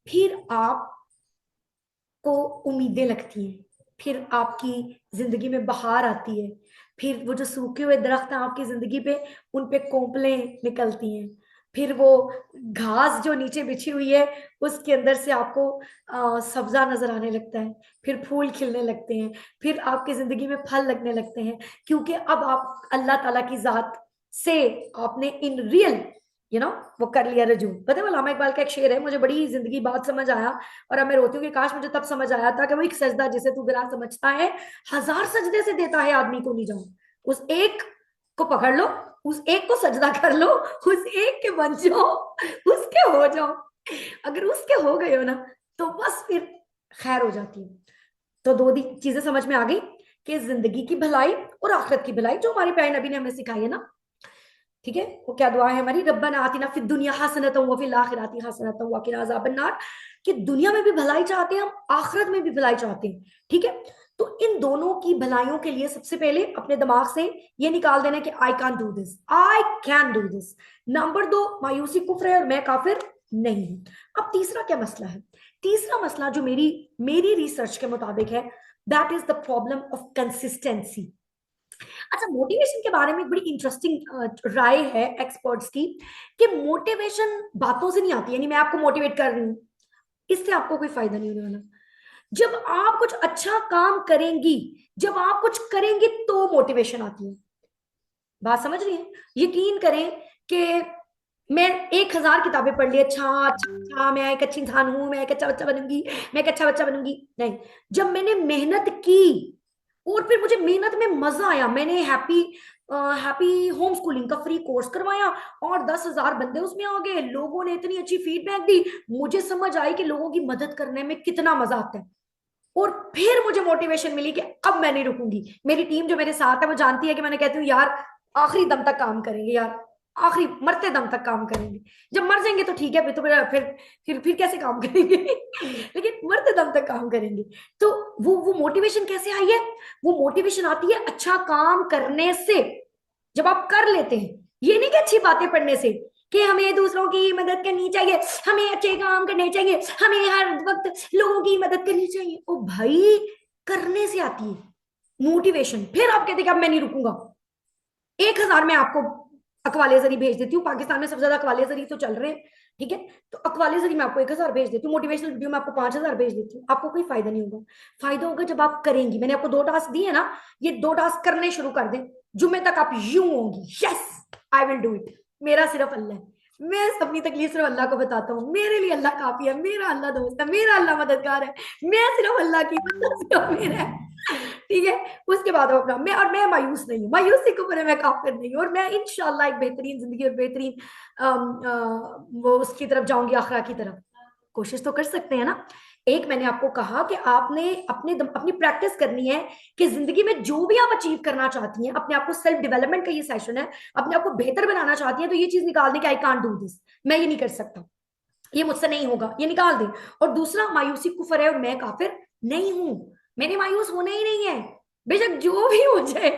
फिर आपको उम्मीदें लगती हैं, फिर आपकी जिंदगी में बहार आती है, फिर वो जो सूखे हुए दरख्त हैं आपकी जिंदगी पे, उन पे कोंपलें निकलती हैं, फिर वो घास जो नीचे बिछी हुई है उसके अंदर से आपको सब्जा नजर आने लगता है, फिर फूल खिलने लगते हैं, फिर आपकी जिंदगी में फल लगने लगते हैं, क्योंकि अब आप अल्लाह ताला की जात से आपने इन रियल वो कर लिया रजू। पता है अल्लामा इकबाल का एक शेर है, मुझे बड़ी जिंदगी बाद समझ आया, और अब मैं रोती हूँ कि काश मुझे तब समझ आया था कि वो एक सजदा जिसे तू गिरा समझता है, 1000 सजदे से देता है आदमी को नहीं जाऊं, उस एक को पकड़ लो, उस एक को सजदा कर लो, उस एक के बन जाओ, उसके हो जाओ। अगर उसके हो गए हो ना तो बस फिर खैर हो जाती है। तो दो चीजें समझ में आ गई कि जिंदगी की भलाई और आखिरत की भलाई जो हमारे प्यारे नबी ने हमें सिखाई है ना। ठीक है, वो क्या दुआ है हमारी, रब्बना आतिना फिद दुनिया हसनतन व फिल आखिरति हसनतन व किना अज़ाबन नार, कि दुनिया में भी भलाई चाहते हैं हम, आखिरत में भी भलाई चाहते हैं। ठीक है, तो इन दोनों की भलाइयों के लिए सबसे पहले अपने दिमाग से ये निकाल देना कि I can do this, I can do this. Number 2, मायूसी कुफ्र है और मैं काफिर नहीं हूं। अब तीसरा क्या मसला है, तीसरा मसला जो मेरी मेरी रिसर्च के मुताबिक है, that is the problem of consistency. अच्छा, मोटिवेशन के बारे में एक बड़ी इंटरेस्टिंग राय है एक्सपर्ट्स की, कि मोटिवेशन बातों से नहीं आती, यानी मैं आपको मोटिवेट कर रही हूं, इससे आपको कोई फायदा नहीं होने वाला। जब आप कुछ अच्छा काम करेंगी, जब आप कुछ करेंगे तो मोटिवेशन आती है। बात समझ रही है? यकीन करें कि मैं 1000 किताबें पढ़ ली, अच्छा अच्छा अच्छा, मैं एक अच्छी इंसान हूं, मैं एक अच्छा बच्चा बनूंगी, मैं एक अच्छा बच्चा बनूंगी, नहीं। जब मैंने मेहनत की और फिर मुझे मेहनत में मजा आया, मैंने हैप्पी होम स्कूलिंग का फ्री कोर्स करवाया और 10,000 बंदे उसमें आ गए, लोगों ने इतनी अच्छी फीडबैक दी, मुझे समझ आई कि लोगों की मदद करने में कितना मजा आता है। और फिर मुझे मोटिवेशन मिली कि अब मैं नहीं रुकूंगी। मेरी टीम जो मेरे साथ है वो जानती है कि मैंने कहती हूँ यार आखिरी दम तक काम करेंगे, यार आखिरी मरते दम तक काम करेंगे, जब मर जाएंगे तो ठीक है, फिर तो फिर कैसे काम करेंगे लेकिन मरते दम तक काम करेंगे। तो वो मोटिवेशन कैसे आई है, वो मोटिवेशन आती है अच्छा काम करने से। जब आप कर लेते हैं, ये नहीं कि अच्छी बातें पढ़ने से, कि हमें दूसरों की मदद करनी चाहिए, हमें अच्छे काम करने चाहिए, हमें हर वक्त लोगों की मदद करनी चाहिए। ओ भाई, करने से आती है मोटिवेशन। फिर आप कहते कि अब मैं नहीं रुकूंगा। 1,000 मैं आपको अकवाले जरी भेज देती हूँ, पाकिस्तान में सबसे ज्यादा अकवाले जरी तो चल रहे हैं, ठीक है। तो अकवाले जरी मैं आपको 1,000 भेज देती हूँ, मोटिवेशनल वीडियो में आपको 5,000 भेज देती हूँ, आपको कोई फायदा नहीं होगा। फायदा होगा जब आप करेंगी। मैंने आपको 2 टास्क दिए ना, ये 2 टास्क करने शुरू कर दें, जुम्मे तक आप यूं होंगी, yes I will do it. मेरा सिर्फ अल्लाह है, मैं अपनी तकलीफ सिर्फ अल्लाह को बताता हूँ, मेरे लिए अल्लाह काफी है, मेरा अल्लाह दोस्त है, मेरा अल्लाह मददगार है, मैं सिर्फ अल्लाह की मदद सिर्फ मेरा है, ठीक है। उसके बाद अपना मैं, और मैं मायूस नहीं हूँ, मायूसी के ऊपर मैं काफिर नहीं हूँ, और मैं इंशाल्लाह एक बेहतरीन जिंदगी और बेहतरीन वो उसकी तरफ जाऊंगी, आखिरा की तरफ। कोशिश तो कर सकते हैं ना। एक मैंने आपको कहा कि आपने अपनी प्रैक्टिस करनी है कि जिंदगी में जो भी आप अचीव करना चाहती हैं, अपने आप को, सेल्फ डेवलपमेंट का ये सेशन है, अपने आप को बेहतर बनाना चाहती हैं, तो ये चीज निकाल दें कि आई कांट डू दिस, मैं ये नहीं कर सकता, ये मुझसे नहीं होगा, ये निकाल दें। और दूसरा, मायूसी कुफर है और मैं काफिर नहीं हूं, मैंने मायूस होना ही नहीं है, बेशक जो भी हो जाए,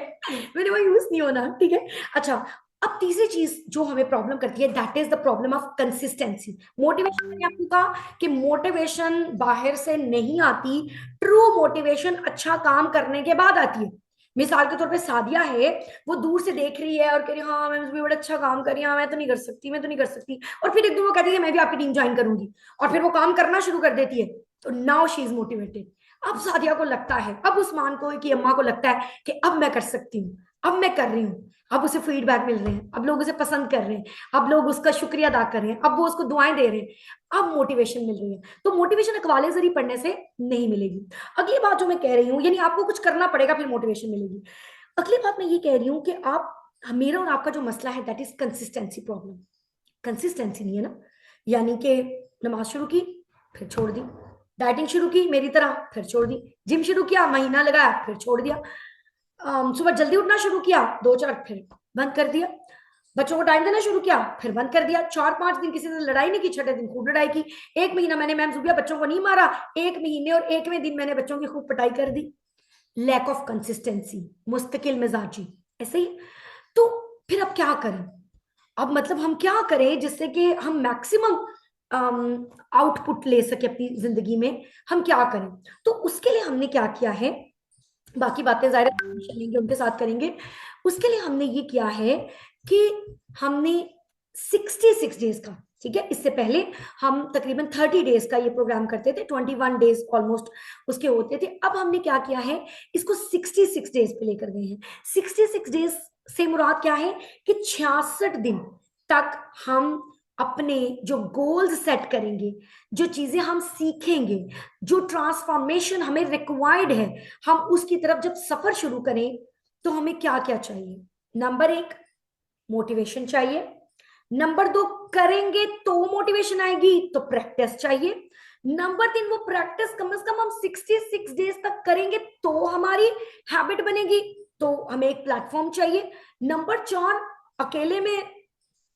मैंने मायूस नहीं होना, ठीक है। अच्छा, अब तीसरी चीज जो हमें प्रॉब्लम करती है, that is the problem of consistency. Motivation, मैंने आपको कहा कि मोटिवेशन बाहर से नहीं आती, ट्रू मोटिवेशन अच्छा काम करने के बाद आती है। मिसाल के तौर पे सादिया है, वो दूर से देख रही है और कह रही है हाँ मैं भी बड़ा अच्छा काम कर रही हूँ, मैं तो नहीं कर सकती, मैं तो नहीं कर सकती, और फिर एक दिन वो कहती है मैं भी आपकी टीम ज्वाइन करूंगी, और फिर वो काम करना शुरू कर देती है, तो नाउ शी इज मोटिवेटेड। अब सादिया को लगता है, अब उस्मान को की अम्मा को लगता है कि अब मैं कर सकती हूँ, अब मैं कर रही हूँ, अब उसे फीडबैक मिल रहे हैं, अब लोग उसे पसंद कर रहे हैं, अब लोग उसका शुक्रिया अदा कर रहे हैं, अब वो उसको दुआएं दे रहे हैं, अब मोटिवेशन मिल रही है। तो मोटिवेशन अखबाले जरिए पढ़ने से नहीं मिलेगी। अगली बात जो मैं कह रही हूँ, यानी आपको कुछ करना पड़ेगा फिर मोटिवेशन मिलेगी। अगली बात मैं ये कह रही हूँ कि आप, मेरा और आपका जो मसला है that is consistency problem. Consistency नहीं है ना, यानी कि नमाज शुरू की फिर छोड़ दी, डाइटिंग शुरू की मेरी तरह फिर छोड़ दी, जिम शुरू किया महीना लगाया फिर छोड़ दिया, सुबह जल्दी उठना शुरू किया 2-4 फिर बंद कर दिया, बच्चों को टाइम देना शुरू किया फिर बंद कर दिया, 4-5 दिन किसी से लड़ाई नहीं की, छठे दिन खूब लड़ाई की, 1 महीना मैंने मैम जुबिया बच्चों को नहीं मारा, 1 महीने और 1वें दिन मैंने बच्चों की खूब पिटाई कर दी। लैक ऑफ कंसिस्टेंसी, मुस्तकिल मिजाजी, ऐसे ही। तो फिर अब क्या करें? अब मतलब हम क्या करें जिससे कि हम मैक्सिमम आउटपुट ले सके अपनी जिंदगी में, हम क्या करें? तो उसके लिए हमने क्या किया है, बाकी बातें जाहिर है चलेंगे उनके साथ करेंगे। उसके लिए हमने ये किया है कि हमने 66 डेज का, ठीक है, इससे पहले हम तकरीबन 30 डेज का ये प्रोग्राम करते थे, 21 डेज ऑलमोस्ट उसके होते थे। अब हमने क्या किया है, इसको 66 डेज पे लेकर गए हैं। 66 डेज से मुराद क्या है कि 66 दिन तक हम अपने जो गोल्स सेट करेंगे, जो चीजें हम सीखेंगे, जो ट्रांसफॉर्मेशन हमें रिक्वायर्ड है, हम उसकी तरफ जब सफर शुरू करें तो हमें क्या क्या चाहिए? नंबर 1, मोटिवेशन चाहिए। नंबर 2, करेंगे तो मोटिवेशन आएगी, तो प्रैक्टिस चाहिए। नंबर 3, वो प्रैक्टिस कम से कम हम 66 डेज तक करेंगे तो हमारी हैबिट बनेगी, तो हमें एक प्लेटफॉर्म चाहिए। नंबर 4, अकेले में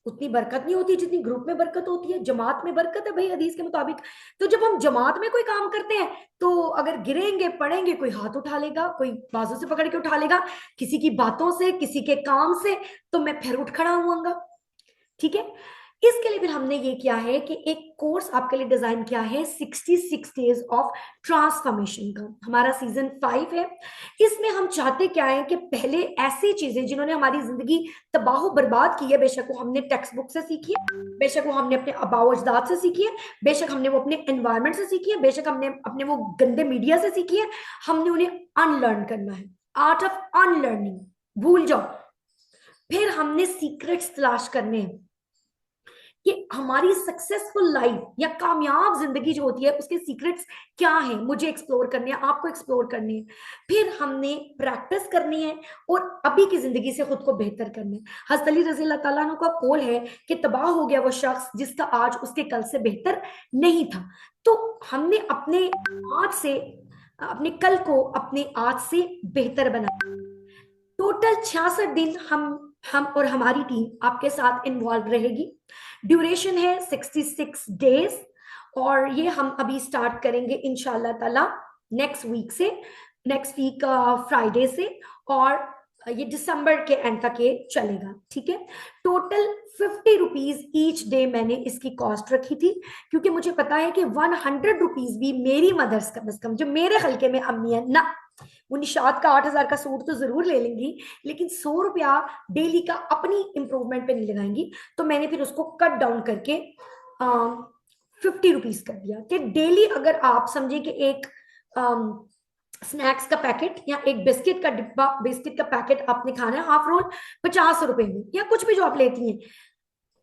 उतनी बरकत नहीं होती जितनी ग्रुप में बरकत होती है, जमात में बरकत है भाई हदीस के मुताबिक। तो जब हम जमात में कोई काम करते हैं, तो अगर गिरेंगे पड़ेंगे, कोई हाथ उठा लेगा, कोई बाजू से पकड़ के उठा लेगा, किसी की बातों से, किसी के काम से, तो मैं फिर उठ खड़ा हुआंगा, ठीक है। इसके लिए फिर हमने ये किया है कि एक कोर्स आपके लिए डिजाइन किया है, 66 डेज ऑफ ट्रांसफॉर्मेशन का, हमारा सीजन 5 है। इसमें हम चाहते क्या है कि पहले ऐसी चीजें जिन्होंने हमारी जिंदगी तबाह बर्बाद की है, बेशक वो हमने टेक्स्ट बुक से सीखी है, बेशक वो हमने अपने आबाओ अजदाद से सीखी है, बेशक हमने वो अपने एनवायरमेंट से सीखी है, बेशक हमने अपने वो गंदे मीडिया से सीखी है, हमने उन्हें अनलर्न करना है, आर्ट ऑफ अनलर्निंग, भूल जाओ। फिर हमने सीक्रेट्स तलाश करने हैं कि हमारी सक्सेसफुल लाइफ या कामयाब जिंदगी जो होती है उसके सीक्रेट्स क्या हैं, मुझे एक्सप्लोर करने हैं, आपको एक्सप्लोर करने हैं। फिर हमने प्रैक्टिस करनी है और अभी की जिंदगी से खुद को बेहतर करना है। हज़रत अली रज़ी अल्लाह ताला अन्हु का कौल है कि तबाह हो गया वो शख्स जिसका आज उसके कल से बेहतर नहीं था। तो हमने अपने आज से, अपने कल को अपने आज से बेहतर बनाना। टोटल 66 दिन हम और हमारी टीम आपके साथ इन्वॉल्व रहेगी। ड्यूरेशन है 66 डेज, और ये हम अभी स्टार्ट करेंगे इंशाल्लाह ताला नेक्स्ट वीक से, नेक्स्ट वीक फ्राइडे से। और ये दिसंबर के एंड तक ये चलेगा, ठीक है। टोटल 50 रुपीज ईच डे मैंने इसकी कॉस्ट रखी थी, क्योंकि मुझे पता है कि 100 रुपीज भी मेरी मदर्स कम से कम, जो मेरे हल्के में अम्मी है ना, वो निशात का 8,000 का सूट तो जरूर ले लेंगी, लेकिन 100 रुपया डेली का अपनी इंप्रूवमेंट पे नहीं लगाएंगी। तो मैंने फिर उसको कट डाउन करके 50 रुपीज कर दिया कि डेली अगर आप समझे कि एक स्नैक्स का पैकेट या एक बिस्किट का डिब्बा, बिस्किट का पैकेट आपने खाना है हाफ रोल 50 रुपए में, या कुछ भी जो आप लेती हैं,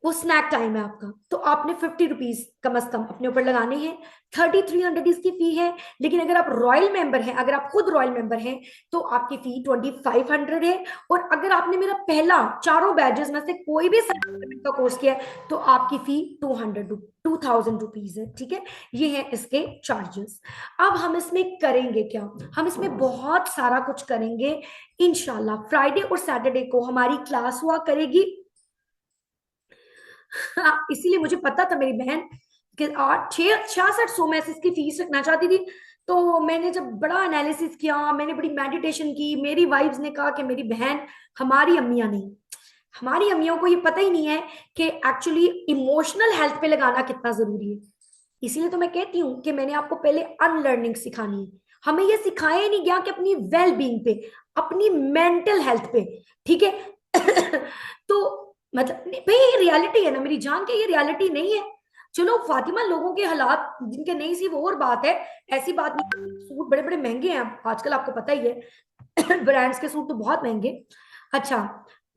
वो स्नैक टाइम है आपका, तो आपने 50 रुपीज कम से कम अपने ऊपर लगाने हैं। 3300 इसकी फी है। लेकिन अगर आप रॉयल मेंबर हैं, अगर आप खुद रॉयल मेंबर हैं, तो आपकी फी 2500 है। और अगर आपने मेरा पहला चारों बैजेस में से कोई भी का कोर्स किया है, तो आपकी फी 2000 रुपीज है, ठीक है। ये है इसके चार्जेस। अब हम इसमें करेंगे क्या, हम इसमें बहुत सारा कुछ करेंगे इंशाल्लाह। फ्राइडे और सैटरडे को हमारी क्लास हुआ करेगी। हाँ, इसीलिए मुझे पता था मेरी बहन कि 6600 में से इसकी फीस रखना चाहती थी। तो मैंने जब बड़ा एनालिसिस किया, मैंने बड़ी मेडिटेशन की, मेरी वाइफ्स ने कहा कि मेरी बहन, हमारी अम्मियां नहीं, हमारी अम्मियों को ये पता ही नहीं है कि एक्चुअली इमोशनल हेल्थ पे लगाना कितना जरूरी है। इसीलिए तो मैं कहती हूँ कि मैंने आपको पहले अनलर्निंग सिखानी है। हमें ये सिखाया ही नहीं गया कि अपनी वेल बीइंग पे, अपनी मेंटल हेल्थ पे, ठीक है। तो मतलब भाई ये रियलिटी है ना मेरी जान, के ये रियलिटी नहीं है। चलो फातिमा, लोगों के हालात जिनके नहीं सी वो और बात है, ऐसी बात नहीं। सूट बड़े बड़े महंगे हैं आजकल, आपको पता ही है। ब्रांड्स के सूट तो बहुत महंगे। अच्छा,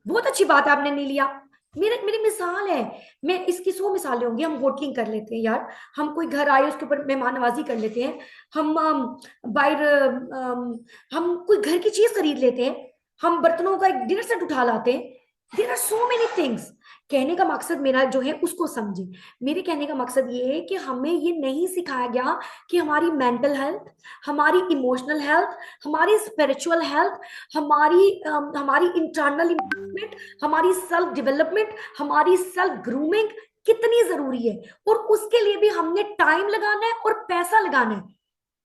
बहुत अच्छी बात है आपने नहीं लिया। मेरे मेरी मिसाल है, मैं इसकी 100 मिसालें होंगी। हम होटलिंग कर लेते हैं यार, हम कोई घर आए उसके ऊपर मेहमान नवाजी कर लेते हैं, हम बाहर हम कोई घर की चीज खरीद लेते हैं, हम बर्तनों का एक डिनर सेट उठा लाते हैं। There are so many things. कहने का मकसद मेरा जो है उसको समझे। मेरे कहने का मकसद ये है कि हमें ये नहीं सिखाया गया कि हमारी मेंटल हेल्थ, हमारी इमोशनल हेल्थ, हमारी स्पिरिचुअल हेल्थ, हमारी इंटरनल इम्प्रूवमेंट, हमारी सेल्फ डेवलपमेंट, हमारी सेल्फ ग्रूमिंग कितनी जरूरी है। और उसके लिए भी हमने टाइम लगाना है और पैसा लगाना है।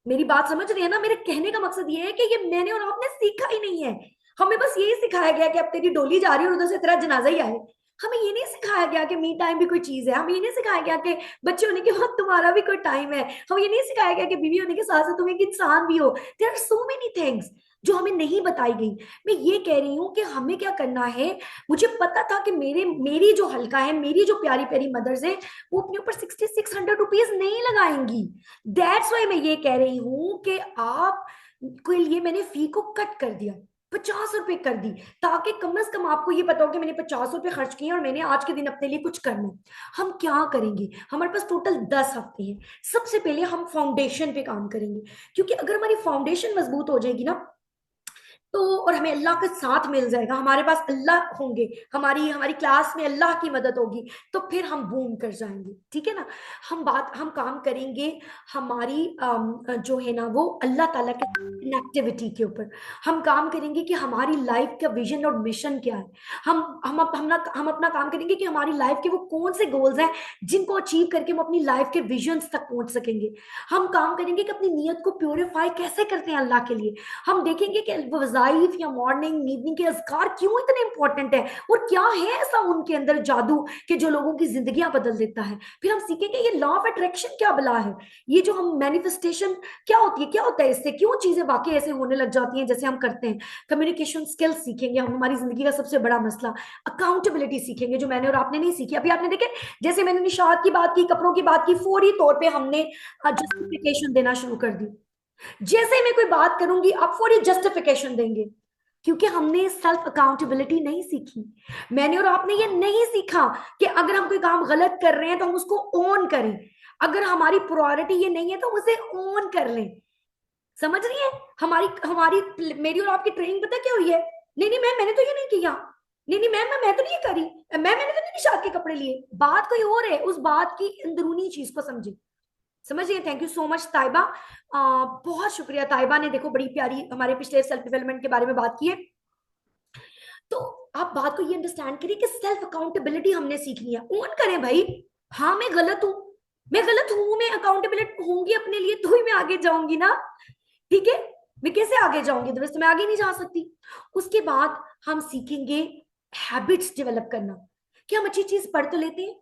मेरी बात समझ रही है ना? मेरे कहने का मकसद ये है कि ये मैंने और आपने सीखा ही नहीं है। हमें बस यही सिखाया गया कि अब तेरी डोली जा रही है और उधर से तेरा जनाजा ही आए। हमें ये नहीं सिखाया गया कि मी टाइम भी कोई चीज है। हमें ये नहीं सिखाया गया कि बच्चे होने के बाद तुम्हारा भी कोई टाइम है। हमें ये नहीं सिखाया गया कि बीवी होने के साथ साथ तुम एक इंसान भी हो। There are so many things जो हमें नहीं बताई गई। मैं ये कह रही हूँ कि हमें क्या करना है। मुझे पता था कि मेरी जो हल्का है, मेरी जो प्यारी प्यारी मदर्स है, वो अपने ऊपर 6600 रुपीज नहीं लगाएंगी। दैट्स वाई मैं ये कह रही हूं कि आप के लिए मैंने फी को कट कर दिया, 50 रुपए कर दी, ताकि कम से कम आपको ये पता हो कि मैंने 50 रुपए खर्च किए और मैंने आज के दिन अपने लिए कुछ करना है। हम क्या करेंगे, हमारे पास टोटल 10 हफ्ते हैं। सबसे पहले हम फाउंडेशन पे काम करेंगे, क्योंकि अगर हमारी फाउंडेशन मजबूत हो जाएगी ना, तो और हमें अल्लाह का साथ मिल जाएगा, हमारे पास अल्लाह होंगे, हमारी हमारी क्लास में अल्लाह की मदद होगी, तो फिर हम बूम कर जाएंगे, ठीक है ना। हम काम करेंगे हमारी जो है ना वो अल्लाह ताला के कनेक्टिविटी के ऊपर। हम काम करेंगे कि हमारी लाइफ का विजन और मिशन क्या है। हम अपना काम करेंगे कि हमारी लाइफ के वो कौन से गोल्स हैं जिनको अचीव करके हम अपनी लाइफ के विजन्स तक पहुंच सकेंगे। हम काम करेंगे कि अपनी नीयत को प्योरीफाई कैसे करते हैं अल्लाह के लिए। हम देखेंगे कि वज़ाइफ या मॉर्निंग इवनिंग के अज़कार क्यों इतने इंपॉर्टेंट है, और क्या है ऐसा उनके अंदर जादू कि जो लोगों की जिंदगियां बदल देता है। फिर हम सीखेंगे ये लॉ ऑफ अट्रैक्शन क्या बला है, ये जो हम मैनिफेस्टेशन क्या होती है, क्या होता है, इससे क्यों चीजें वाकई ऐसे होने लग जाती हैं जैसे हम करते हैं। कम्युनिकेशन स्किल्स सीखेंगे हम, हमारी जिंदगी का सबसे बड़ा मसला। अकाउंटेबिलिटी सीखेंगे जो मैंने और आपने नहीं सीखी। अभी आपने देखे, जैसे मैंने निशात की बात की, कपड़ों की बात की, फौरी तौर पे हमने जस्टिफिकेशन देना शुरू कर दी। जैसे ही मैं कोई बात करूंगी आप फौरी जस्टिफिकेशन देंगे, क्योंकि हमने सेल्फ अकाउंटेबिलिटी नहीं सीखी। मैंने और आपने ये नहीं सीखा कि अगर हम कोई काम गलत कर रहे हैं तो हम उसको ओन करें। अगर हमारी प्रायोरिटी ये नहीं है तो उसे ओन कर लें। समझ रही है? हमारी हमारी मेरी और आपकी ट्रेनिंग पता क्या हुई है? नहीं नहीं मैम, मैंने तो ये नहीं किया। नहीं नहीं मैम, मैं तो नहीं ये करी। मैंने तो नहीं निशात के कपड़े लिए। बात कोई और है, उस बात की अंदरूनी चीज को समझे। समझिए। Thank you so much Taiba. बहुत शुक्रिया ताइबा ने, देखो बड़ी प्यारी हमारे पिछले सेल्फ डेवलपमेंट के बारे में बात की है। तो आप बात को ये अंडरस्टैंड करिए कि सेल्फ अकाउंटेबिलिटी हमने सीखनी है। ओन करें भाई, हाँ मैं गलत हूं, मैं गलत हूं, मैं अकाउंटेबिलिटी होंगी अपने लिए तो ही मैं आगे जाऊंगी ना, ठीक है। मैं कैसे आगे जाऊंगी, तो वैसे मैं आगे नहीं जा सकती। उसके बाद हम सीखेंगे हैबिट्स डेवलप करना, कि हम अच्छी चीज पढ़ तो लेते हैं,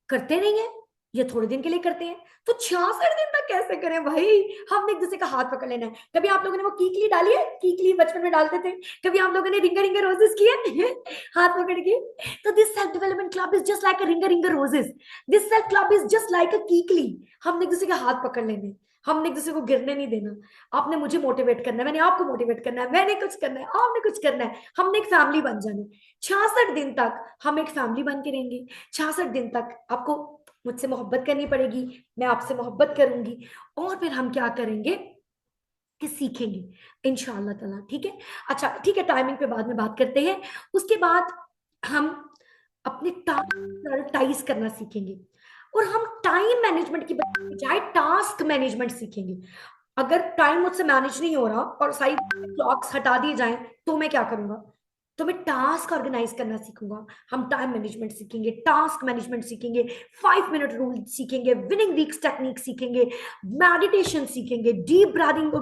करते नहीं है, ये थोड़े दिन के लिए करते हैं, तो 66 दिन तक कैसे करें भाई। हमने एक दूसरे का हाथ पकड़ लेना है। कभी आप लोगों ने वो कीकली डाली है, कीकली बचपन में डालते थे, कभी आप लोगों ने रिंगर रिंगर रोजेस किए हाथ पकड़ के। तो this self development club is just like a ringa ringa roses, this self club is just like a kikli. हमने एक दूसरे का हाथ पकड़ लेने, हमने एक दूसरे को गिरने नहीं देना। आपने मुझे मोटिवेट करना है, मैंने आपको मोटिवेट करना है, मैंने कुछ करना है, आपने कुछ करना है, हमने एक फैमिली बन जाना है। 66 दिन तक हम एक फैमिली बन के रहेंगे। 66 दिन तक आपको मुझसे मोहब्बत करनी पड़ेगी, मैं आपसे मोहब्बत करूंगी, और फिर हम क्या करेंगे कि सीखेंगे इंशाअल्लाह ताला। ठीक है, अच्छा ठीक है, टाइमिंग पे बाद में बात करते हैं। उसके बाद हम अपने टास्क प्रायोरिटाइज करना सीखेंगे, और हम टाइम मैनेजमेंट की बजाय टास्क मैनेजमेंट सीखेंगे। अगर टाइम मुझसे मैनेज नहीं हो रहा और सारी क्लॉक्स हटा दिए जाएं, तो मैं क्या करूंगा, तो मैं टास्क ऑर्गेनाइज करना सीखूंगा। हम टाइम मैनेजमेंट सीखेंगे, टास्क मैनेजमेंट सीखेंगे, 5 मिनट रूल सीखेंगे, विनिंग वीक्स टेक्निक सीखेंगे, मेडिटेशन सीखेंगे, डीप ब्रीदिंग।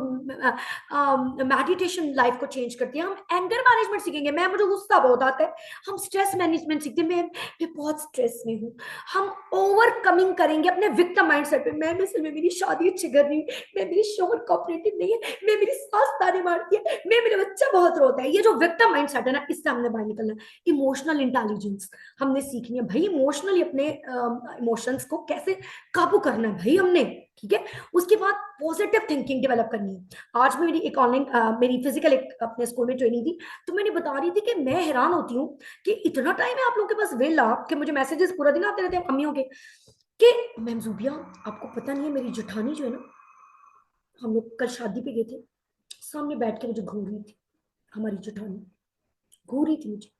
मेडिटेशन लाइफ को चेंज करती है। हम एंगर मैनेजमेंट सीखेंगे, मैं मुझे गुस्सा बहुत आता है। हम स्ट्रेस मैनेजमेंट सीखते हैं, मैं बहुत स्ट्रेस में हूँ। हम ओवरकमिंग करेंगे अपने विक्टिम माइंडसेट पे, मैं मिसल में मेरी शादी अच्छी कर रही हूँ, मैं मेरी शोहर कोऑपरेटिव नहीं है, मैं मेरी सास ताने मारती है, मैं मेरा बच्चा बहुत रोता है। ये जो विक्टिम माइंडसेट है ना, इससे हमने बाहर निकलना है। इमोशनल इंटेलिजेंस हमने सीखनी है भाई, इमोशनली अपने इमोशंस को कैसे काबू करना है भाई हमने। ठीक है, उसके बाद पॉजिटिव थिंकिंग डेवलप करनी है। आज मेरी एक ऑनलाइन मेरी फिजिकल एक अपने स्कूल में ट्रेनिंग थी, तो मैंने बता रही थी कि मैं हैरान होती हूँ कि इतना टाइम है आप लोगों के पास वेला, कि मुझे मैसेजेस पूरा दिन आते रहते हैं अम्मियों के, कि मैम जूबिया आपको पता नहीं है, मेरी जेठानी जो है ना, हम लोग कल शादी पे गए थे, सामने बैठ के मुझे घूर रही थी, हमारी जेठानी घूर रही थी मुझे।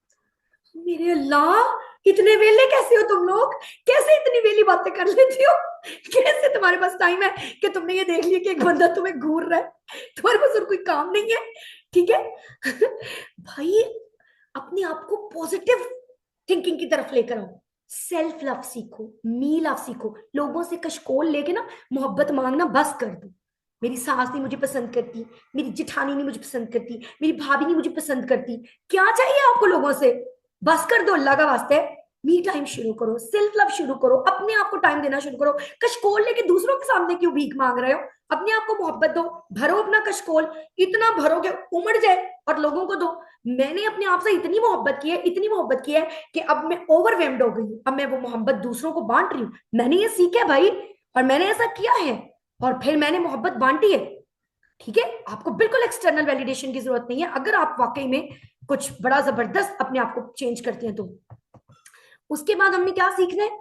मेरे अल्लाह, इतने वेले कैसे हो तुम लोग, कैसे इतनी वेली बातें कर लेती हो, कैसे तुम्हारे पास टाइम है कि तुमने ये देख लिया कि एक बंदा तुम्हें घूर रहा है, तुम्हारे पास और कोई काम नहीं है। ठीक है भाई, अपने आप को पॉजिटिव थिंकिंग की तरफ लेकर आओ, सेल्फ लव सीखो, मी लव सीखो। लोगों से कशकोल लेके ना मोहब्बत मांगना बस कर दो। मेरी सास नहीं मुझे पसंद करती, मेरी जिठानी नहीं मुझे पसंद करती, मेरी भाभी नहीं मुझे पसंद करती, क्या चाहिए आपको लोगों से, बस कर दो अल्लाह का वास्ते। मी टाइम शुरू करो, सेल्फ लव शुरू करो, अपने आप को टाइम देना शुरू करो। कशकोल लेके दूसरों के सामने क्यों भीख मांग रहे हो, अपने आप को मोहब्बत दो, भरो अपना कशकोल, इतना भरो कि उमड़ जाए और लोगों को दो। मैंने अपने आप से इतनी मोहब्बत की है, इतनी मोहब्बत की है कि अब मैं ओवरवेम्ड हो गई हूँ, अब मैं वो मोहब्बत दूसरों को बांट रही हूँ। मैंने ये सीखा है भाई, और मैंने ऐसा किया है, और फिर मैंने मोहब्बत बांटी है। ठीक है, आपको बिल्कुल एक्सटर्नल वैलिडेशन की जरूरत नहीं है, अगर आप वाकई में कुछ बड़ा जबरदस्त अपने आप को चेंज करते हैं तो। उसके बाद हमने क्या सीखना है,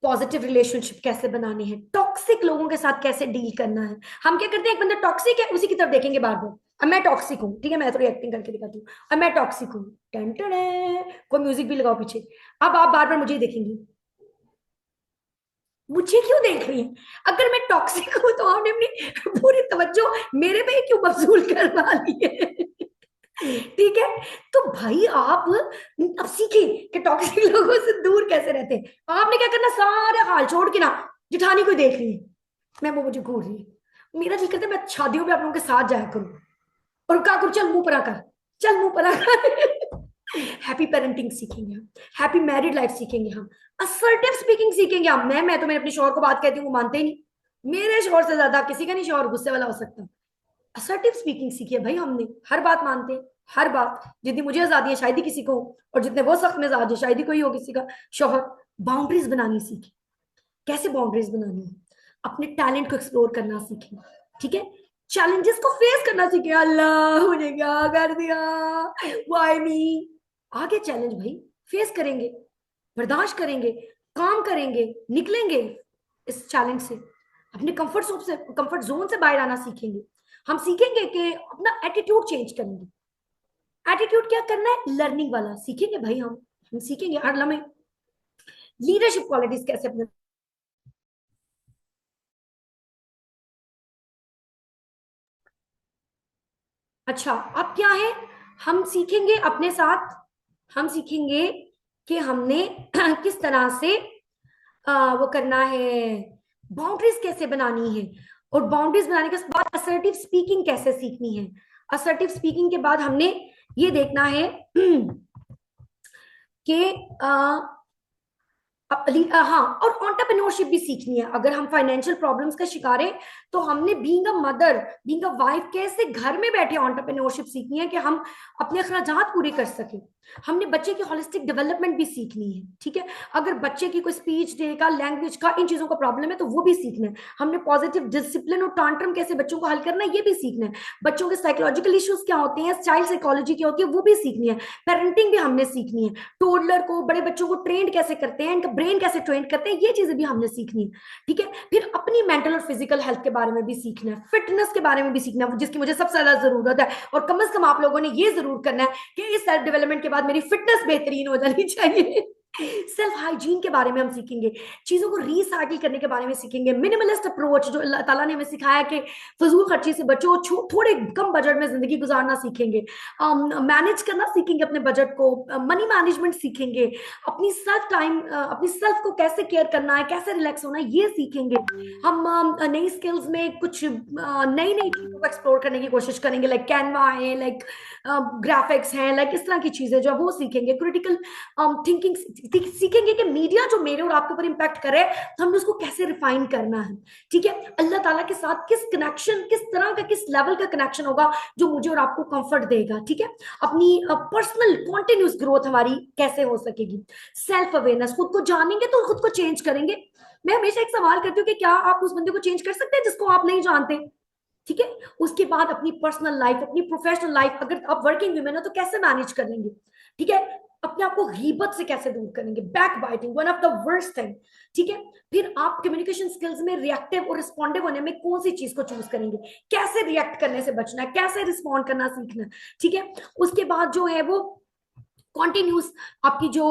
पॉजिटिव रिलेशनशिप कैसे बनाने हैं, टॉक्सिक लोगों के साथ कैसे डील करना है। हम क्या करते हैं, एक बंदा टॉक्सिक है उसी की तरफ देखेंगे बार बार, अब मैं टॉक्सिक हूँ, ठीक है, मैं थोड़ी एक्टिंग करके दिखाती हूँ, अब मैं टॉक्सिक हूँ, टेंशन है, कोई म्यूजिक भी लगाओ पीछे, अब आप बार बार मुझे ही देखेंगी, मुझे क्यों देख रही है। अगर मैं टॉक्सिक हूं तो आपने अपनी पूरी तवज्जो मेरे पे ही क्यों मबजूल करवा ली है ठीक है, तो भाई आप अब सीखे कि टॉक्सिक लोगों से दूर कैसे रहते हैं। आपने क्या करना, सारे हाल छोड़ के ना, जिठानी कोई देख रही है, मैं वो मुझे घूर रही है, मेरा दिल करता है मैं शादियों में आप लोगों के साथ जाया करूं, और क्या करूं, चल मुंह पर आकर, चल मुंह पर आकर हैप्पी पेरेंटिंग सीखेंगे हम, हैप्पी मैरिड लाइफ सीखेंगे हम, असर्टिव स्पीकिंग सीखेंगे हम। मैं तो मेरे अपने शौहर को बात कहती हूँ, वो मानते ही नहीं, मेरे शौहर से ज्यादा किसी का नहीं शौहर गुस्से वाला हो सकता। असर्टिव स्पीकिंग सीखी है भाई हमने, हर बात मानते हैं, हर बात। जितनी मुझे आजादी है शायद ही किसी को हो, और जितने वो सख्त मिजाज है शायद ही कोई हो किसी का शौहर। बाउंड्रीज बनानी सीखी, कैसे बाउंड्रीज बनानी है, अपने टैलेंट को एक्सप्लोर करना सीखें। ठीक है, चैलेंजेस को फेस करना सीखे, अल्लाह मुझे क्या कर दिया, व्हाई मी। आगे चैलेंज भाई फेस करेंगे, बर्दाश्त करेंगे, काम करेंगे, निकलेंगे इस चैलेंज से, अपने कंफर्ट जोन से बाहर आना सीखेंगे। हम सीखेंगे कि अपना एटीट्यूड चेंज करेंगे। एटीट्यूड क्या करना है, लर्निंग वाला सीखेंगे भाई हम सीखेंगे हर लम्हे लीडरशिप क्वालिटीज कैसे अपने। अच्छा, अब क्या है, हम सीखेंगे अपने साथ, हम सीखेंगे कि हमने किस तरह से वो करना है, बाउंड्रीज कैसे बनानी है। और बाउंड्रीज बनाने के बाद असर्टिव स्पीकिंग कैसे सीखनी है। असर्टिव स्पीकिंग के बाद हमने ये देखना है कि हाँ, और ऑन्टरप्रेन्योरशिप भी सीखनी है। अगर हम फाइनेंशियल प्रॉब्लम्स का शिकार हैं तो हमने being a mother, being a wife, कैसे घर में बैठे ऑन्टरप्रेन्योरशिप सीखनी है कि हम अपने अखराजात पूरे कर सकें। हमने बच्चे की होलिस्टिक डेवलपमेंट भी सीखनी है, ठीक है। अगर बच्चे की कोई स्पीच डे का, लैंग्वेज का, इन चीजों का प्रॉब्लम है तो वो भी सीखना है। हमने पॉजिटिव डिसिप्लिन और टांट्रम कैसे बच्चों को हल करना है ये भी सीखना है। बच्चों के साइकोलॉजिकल इश्यूज क्या होते हैं, चाइल्ड साइकोलॉजी क्या होती है, वो भी सीखनी है। पेरेंटिंग भी हमने सीखनी है। टोडलर को, बड़े बच्चों को ट्रेन कैसे करते हैं, इनका ब्रेन कैसे ट्रेन करते हैं, ये चीजें भी हमने सीखनी है, ठीक है। फिर अपनी मेंटल और फिजिकल हेल्थ के बारे में भी सीखना है, फिटनेस के बारे में भी सीखना है, जिसकी मुझे सबसे ज्यादा जरूरत है। और कम से कम आप लोगों ने ये जरूर करना है कि इस सेल्फ डेवलपमेंट के बाद मेरी फिटनेस बेहतरीन हो जानी चाहिए। सेल्फ हाइजीन के बारे में हम सीखेंगे, चीजों को रिसाइकिल करने के बारे में सीखेंगे, मिनिमलिस्ट अप्रोच जो अल्लाह ताला ने हमें सिखाया कि फजूल खर्ची से बचो, थोड़े कम बजट में जिंदगी गुजारना सीखेंगे, मैनेज करना सीखेंगे अपने बजट को, मनी मैनेजमेंट सीखेंगे, अपनी सेल्फ टाइम, अपनी सेल्फ को कैसे केयर करना है, कैसे रिलैक्स होना है, ये सीखेंगे। हम नई स्किल्स में कुछ नई नई चीजों को एक्सप्लोर करने की कोशिश करेंगे, लाइक कैनवा है, लाइक ग्राफिक्स हैं, लाइक इस तरह की चीजें जो है वो सीखेंगे। क्रिटिकल थिंकिंग सीखेंगे कि मीडिया जो मेरे और आपके ऊपर इंपैक्ट करे तो हमें उसको कैसे रिफाइन करना है, ठीक है। अल्लाह ताला के साथ किस कनेक्शन, किस तरह का, किस लेवल का कनेक्शन होगा जो मुझे और आपको कंफर्ट देगा, ठीक है। अपनी पर्सनल कॉन्टिन्यूस ग्रोथ हमारी कैसे हो सकेगी। सेल्फ अवेयरनेस, खुद को जानेंगे तो खुद को चेंज करेंगे। मैं हमेशा एक सवाल करती हूँ कि क्या आप उस बंदे को चेंज कर सकते हैं जिसको आप नहीं जानते, ठीक है। उसके बाद अपनी पर्सनल लाइफ, अपनी प्रोफेशनल लाइफ, अगर आप वर्किंग वुमेन हो तो कैसे मैनेज कर लेंगे, ठीक है। अपने आप को गीबत से कैसे दूर करेंगे, back biting one of the worst thing, ठीक है। फिर आप कम्युनिकेशन स्किल्स में रिएक्टिव और रिस्पॉन्डिव होने में कौन सी चीज को चूज करेंगे, कैसे रिएक्ट करने से बचना है, कैसे रिस्पॉन्ड करना सीखना है, ठीक है। उसके बाद जो है वो कॉन्टिन्यूस आपकी जो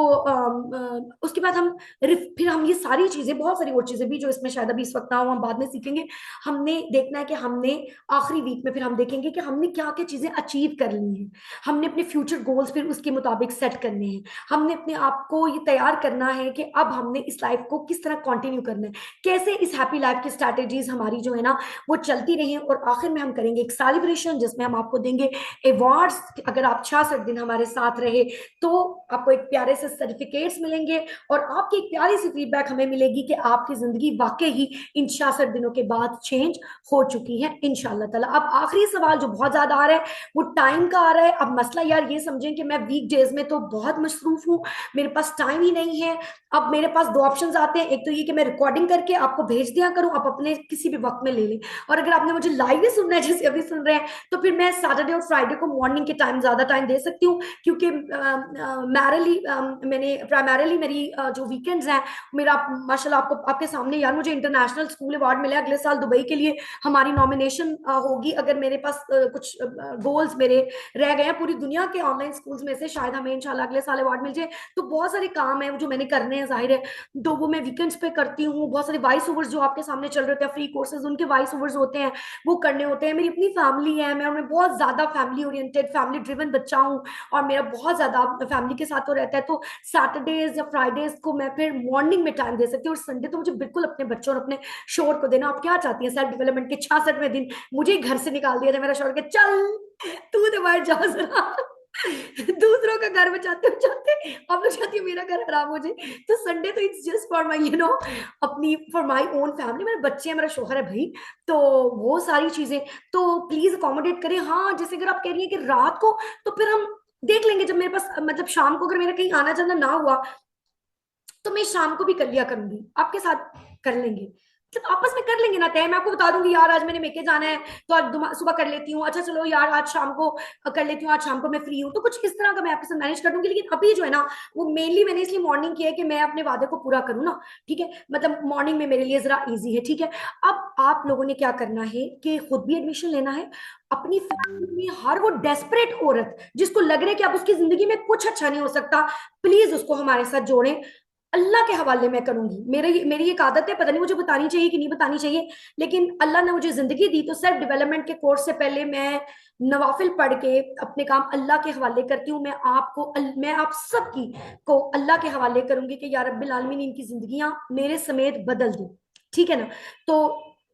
उसके बाद हम फिर हम ये सारी चीजें, बहुत सारी और चीजें भी जो इसमें शायद अभी इस वक्त ना हो, हम बाद में सीखेंगे। हमने देखना है कि हमने आखिरी वीक में फिर हम देखेंगे कि हमने क्या क्या चीजें अचीव कर ली हैं। हमने अपने फ्यूचर गोल्स फिर उसके मुताबिक सेट करने हैं। हमने अपने आप को ये तैयार करना है कि अब हमने इस लाइफ को किस तरह कंटिन्यू करना है, कैसे इस हैप्पी लाइफ की स्ट्रैटेजीज हमारी जो है ना वो चलती रही। और आखिर में हम करेंगे एक सेलिब्रेशन जिसमें हम आपको देंगे अवार्ड्स। अगर आप 66 दिन हमारे साथ रहे तो आपको एक प्यारे से सर्टिफिकेट्स मिलेंगे और आपकी एक प्यारी सी फीडबैक हमें मिलेगी कि आपकी जिंदगी वाकई ही इन 66 दिनों के बाद चेंज हो चुकी है इंशाल्लाह ताला। अब आखिरी सवाल जो बहुत ज्यादा आ रहा है वो टाइम का आ रहा है। अब मसला यार ये समझें कि मैं वीक डेज में तो बहुत मसरूफ हूँ, मेरे पास टाइम ही नहीं है। अब मेरे पास दो ऑप्शंस आते हैं, एक तो ये कि मैं रिकॉर्डिंग करके आपको भेज दिया करूं, आप अपने किसी भी वक्त में ले लें, और अगर आपने मुझे लाइव ही सुनना है जैसे अभी सुन रहे हैं तो फिर मैं सैटरडे और फ्राइडे को मॉर्निंग के टाइम ज्यादा टाइम दे सकती हूँ, क्योंकि मैंने प्राइमरीली मेरी जो वीकेंड्स हैं मेरा, माशाल्लाह आपको आपके सामने यार मुझे इंटरनेशनल स्कूल अवार्ड मिला अगले साल दुबई के लिए, हमारी नॉमिनेशन होगी। अगर मेरे पास कुछ गोल्स मेरे रह गए हैं पूरी दुनिया के ऑनलाइन स्कूल्स में से, शायद हमें इंशाल्लाह अगले साल अवार्ड मिल जाए। तो बहुत सारे काम है जो मैंने करने हैं, जाहिर है, तो वो मैं वीकेंड्स पे करती हूँ। बहुत सारे वॉइस ओवर्स जो आपके सामने चल रहे थे, फ्री कोर्सेज, उनके वॉइस ओवर्स होते हैं, वो करने होते हैं। मेरी अपनी फैमिली है, मैं बहुत ज्यादा फैमिली ओरिएंटेड, फैमिली ड्रिवन बच्चा हूँ, और मेरा बहुत ज्यादा फैमिली के साथ तो रहता है। तो सैटरडेज या फ्राइडेज को मैं फिर मॉर्निंग में टाइम दे सकती हूँ, और संडे तो मुझे बिल्कुल अपने बच्चों और अपने शोर को देना। आप क्या चाहती हैं, सेल्फ डेवलपमेंट के 66वें दिन मुझे घर से निकाल दिया जाए, मेरा शोर के चल तू तो बाहर जा जरा। दूसरों का घर बचाते बचाते अब लोग चाहती है मेरा घर खराब हो जाए। तो संडे तो इट्स जस्ट फॉर माई अपनी, फॉर माई ओन फैमिली, मेरे बच्चे हैं, मेरा शोहर है भाई, तो वो सारी चीजें तो प्लीज अकोमोडेट करें। हाँ, जैसे अगर आप कह रही हैं कि रात को, तो फिर हम देख लेंगे जब मेरे पास, मतलब शाम को अगर मेरा कहीं आना जाना ना हुआ तो मैं शाम को भी कर लिया करूंगी, आपके साथ कर लेंगे, मतलब आपस में कर लेंगे ना तय। मैं आपको बता दूंगी यार आज मैंने मेके जाना है तो आज सुबह कर लेती हूँ, अच्छा चलो यार आज शाम को कर लेती हूँ, आज शाम को मैं फ्री हूँ, तो कुछ इस तरह का मैं आपके साथ मैनेज कर दूंगी। लेकिन अभी जो है ना वो मेनली मैंने इसलिए मॉर्निंग किया है कि मैं अपने वादे को पूरा करूँ ना, ठीक है। मतलब मॉर्निंग में मेरे लिए जरा इजी है, ठीक है। अब आप लोगों ने क्या करना है कि खुद भी एडमिशन लेना है। अपनी फैमिली में हर वो डेस्परेट औरत जिसको लग रहा है कि अब उसकी जिंदगी में कुछ अच्छा नहीं हो सकता, प्लीज उसको हमारे साथ जोड़ें। अल्लाह के हवाले मैं करूंगी, मेरी एक आदत है, पता नहीं मुझे बतानी चाहिए कि नहीं बतानी चाहिए, लेकिन अल्लाह ने मुझे जिंदगी दी तो सेल्फ डेवलपमेंट के कोर्स से पहले मैं नवाफिल पढ़ के अपने काम अल्लाह के हवाले करती हूँ। मैं आप सबकी को अल्लाह के हवाले करूंगी कि या रब्बिल आलमीन इनकी जिंदगियां मेरे समेत बदल दो, ठीक है ना। तो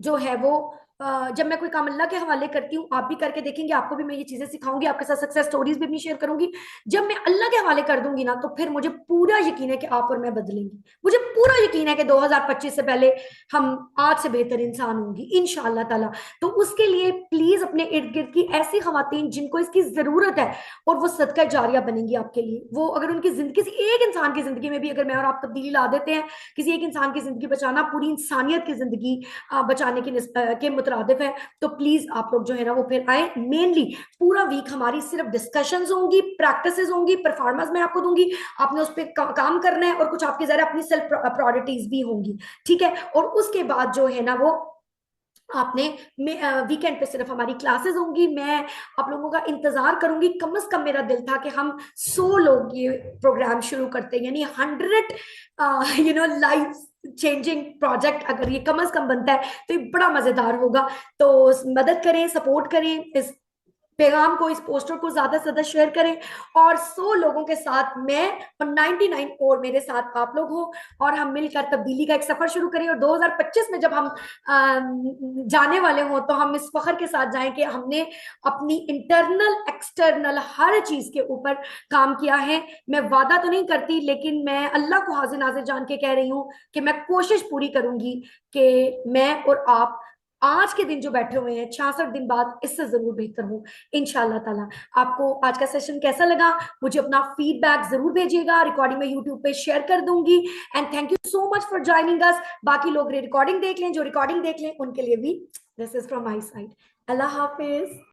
जो है वो जब मैं कोई काम अल्लाह के हवाले करती हूँ, आप भी करके देखेंगे, आपको भी मैं ये चीजें सिखाऊंगी, आपके साथ सक्सेस स्टोरीज भी अपनी शेयर करूंगी। जब मैं अल्लाह के हवाले कर दूंगी ना, तो फिर मुझे पूरा यकीन है कि आप और मैं बदलेंगे। मुझे पूरा यकीन है कि 2025 से पहले हम आज से बेहतर इंसान होंगी इंशाअल्लाह ताला। तो उसके लिए प्लीज अपने इर्द गिर्द की ऐसी खवातीन जिनको इसकी जरूरत है, और वो सदका जारिया बनेंगी आपके लिए, वो अगर उनकी जिंदगी, किसी एक इंसान की जिंदगी में भी अगर मैं और आप तब्दीली ला देते हैं, किसी एक इंसान की जिंदगी बचाना पूरी इंसानियत की जिंदगी बचाने के मुतरादिफ है। तो प्लीज आप लोग जो है ना वो फिर आए। मेनली पूरा वीक हमारी सिर्फ डिस्कशंस होंगी, प्रैक्टिसेस होंगी, परफॉर्मेंस मैं आपको दूंगी, आपने उस पर काम करना है, और कुछ आपकी जरा अपनी सेल्फ प्रायोरिटीज भी होंगी, ठीक है। और उसके बाद जो है ना वो आपने वीकेंड पे सिर्फ हमारी क्लासेस होंगी। मैं आप लोगों का इंतजार करूंगी। कम से कम मेरा दिल था कि हम 100 लोग ये प्रोग्राम शुरू करते हैं, यानी 100 लाइफ चेंजिंग प्रोजेक्ट अगर ये कम से कम बनता है तो ये बड़ा मजेदार होगा। तो मदद करें, सपोर्ट करें, इस पैगाम को, इस पोस्टर को ज्यादा से ज्यादा शेयर करें, और 100 लोगों के साथ मैं और 99 और मेरे साथ आप लोग हो, और हम मिलकर तब्दीली का एक सफर शुरू करें। और 2025 में जब हम जाने वाले हों तो हम इस फखर के साथ जाएं कि हमने अपनी इंटरनल एक्सटर्नल हर चीज के ऊपर काम किया है। मैं वादा तो नहीं करती, लेकिन मैं अल्लाह को हाजिर नाजिर जान के कह रही हूँ कि मैं कोशिश पूरी करूंगी कि मैं और आप आज के दिन जो बैठे हुए हैं 66 दिन बाद इससे जरूर बेहतर हो इंशाल्लाह ताला। आपको आज का सेशन कैसा लगा, मुझे अपना फीडबैक जरूर भेजिएगा। रिकॉर्डिंग में यूट्यूब पे शेयर कर दूंगी। And thank you so much for joining us. बाकी लोग रिकॉर्डिंग देख लें, जो रिकॉर्डिंग देख लें उनके लिए भी this is from my side. Allah Hafiz.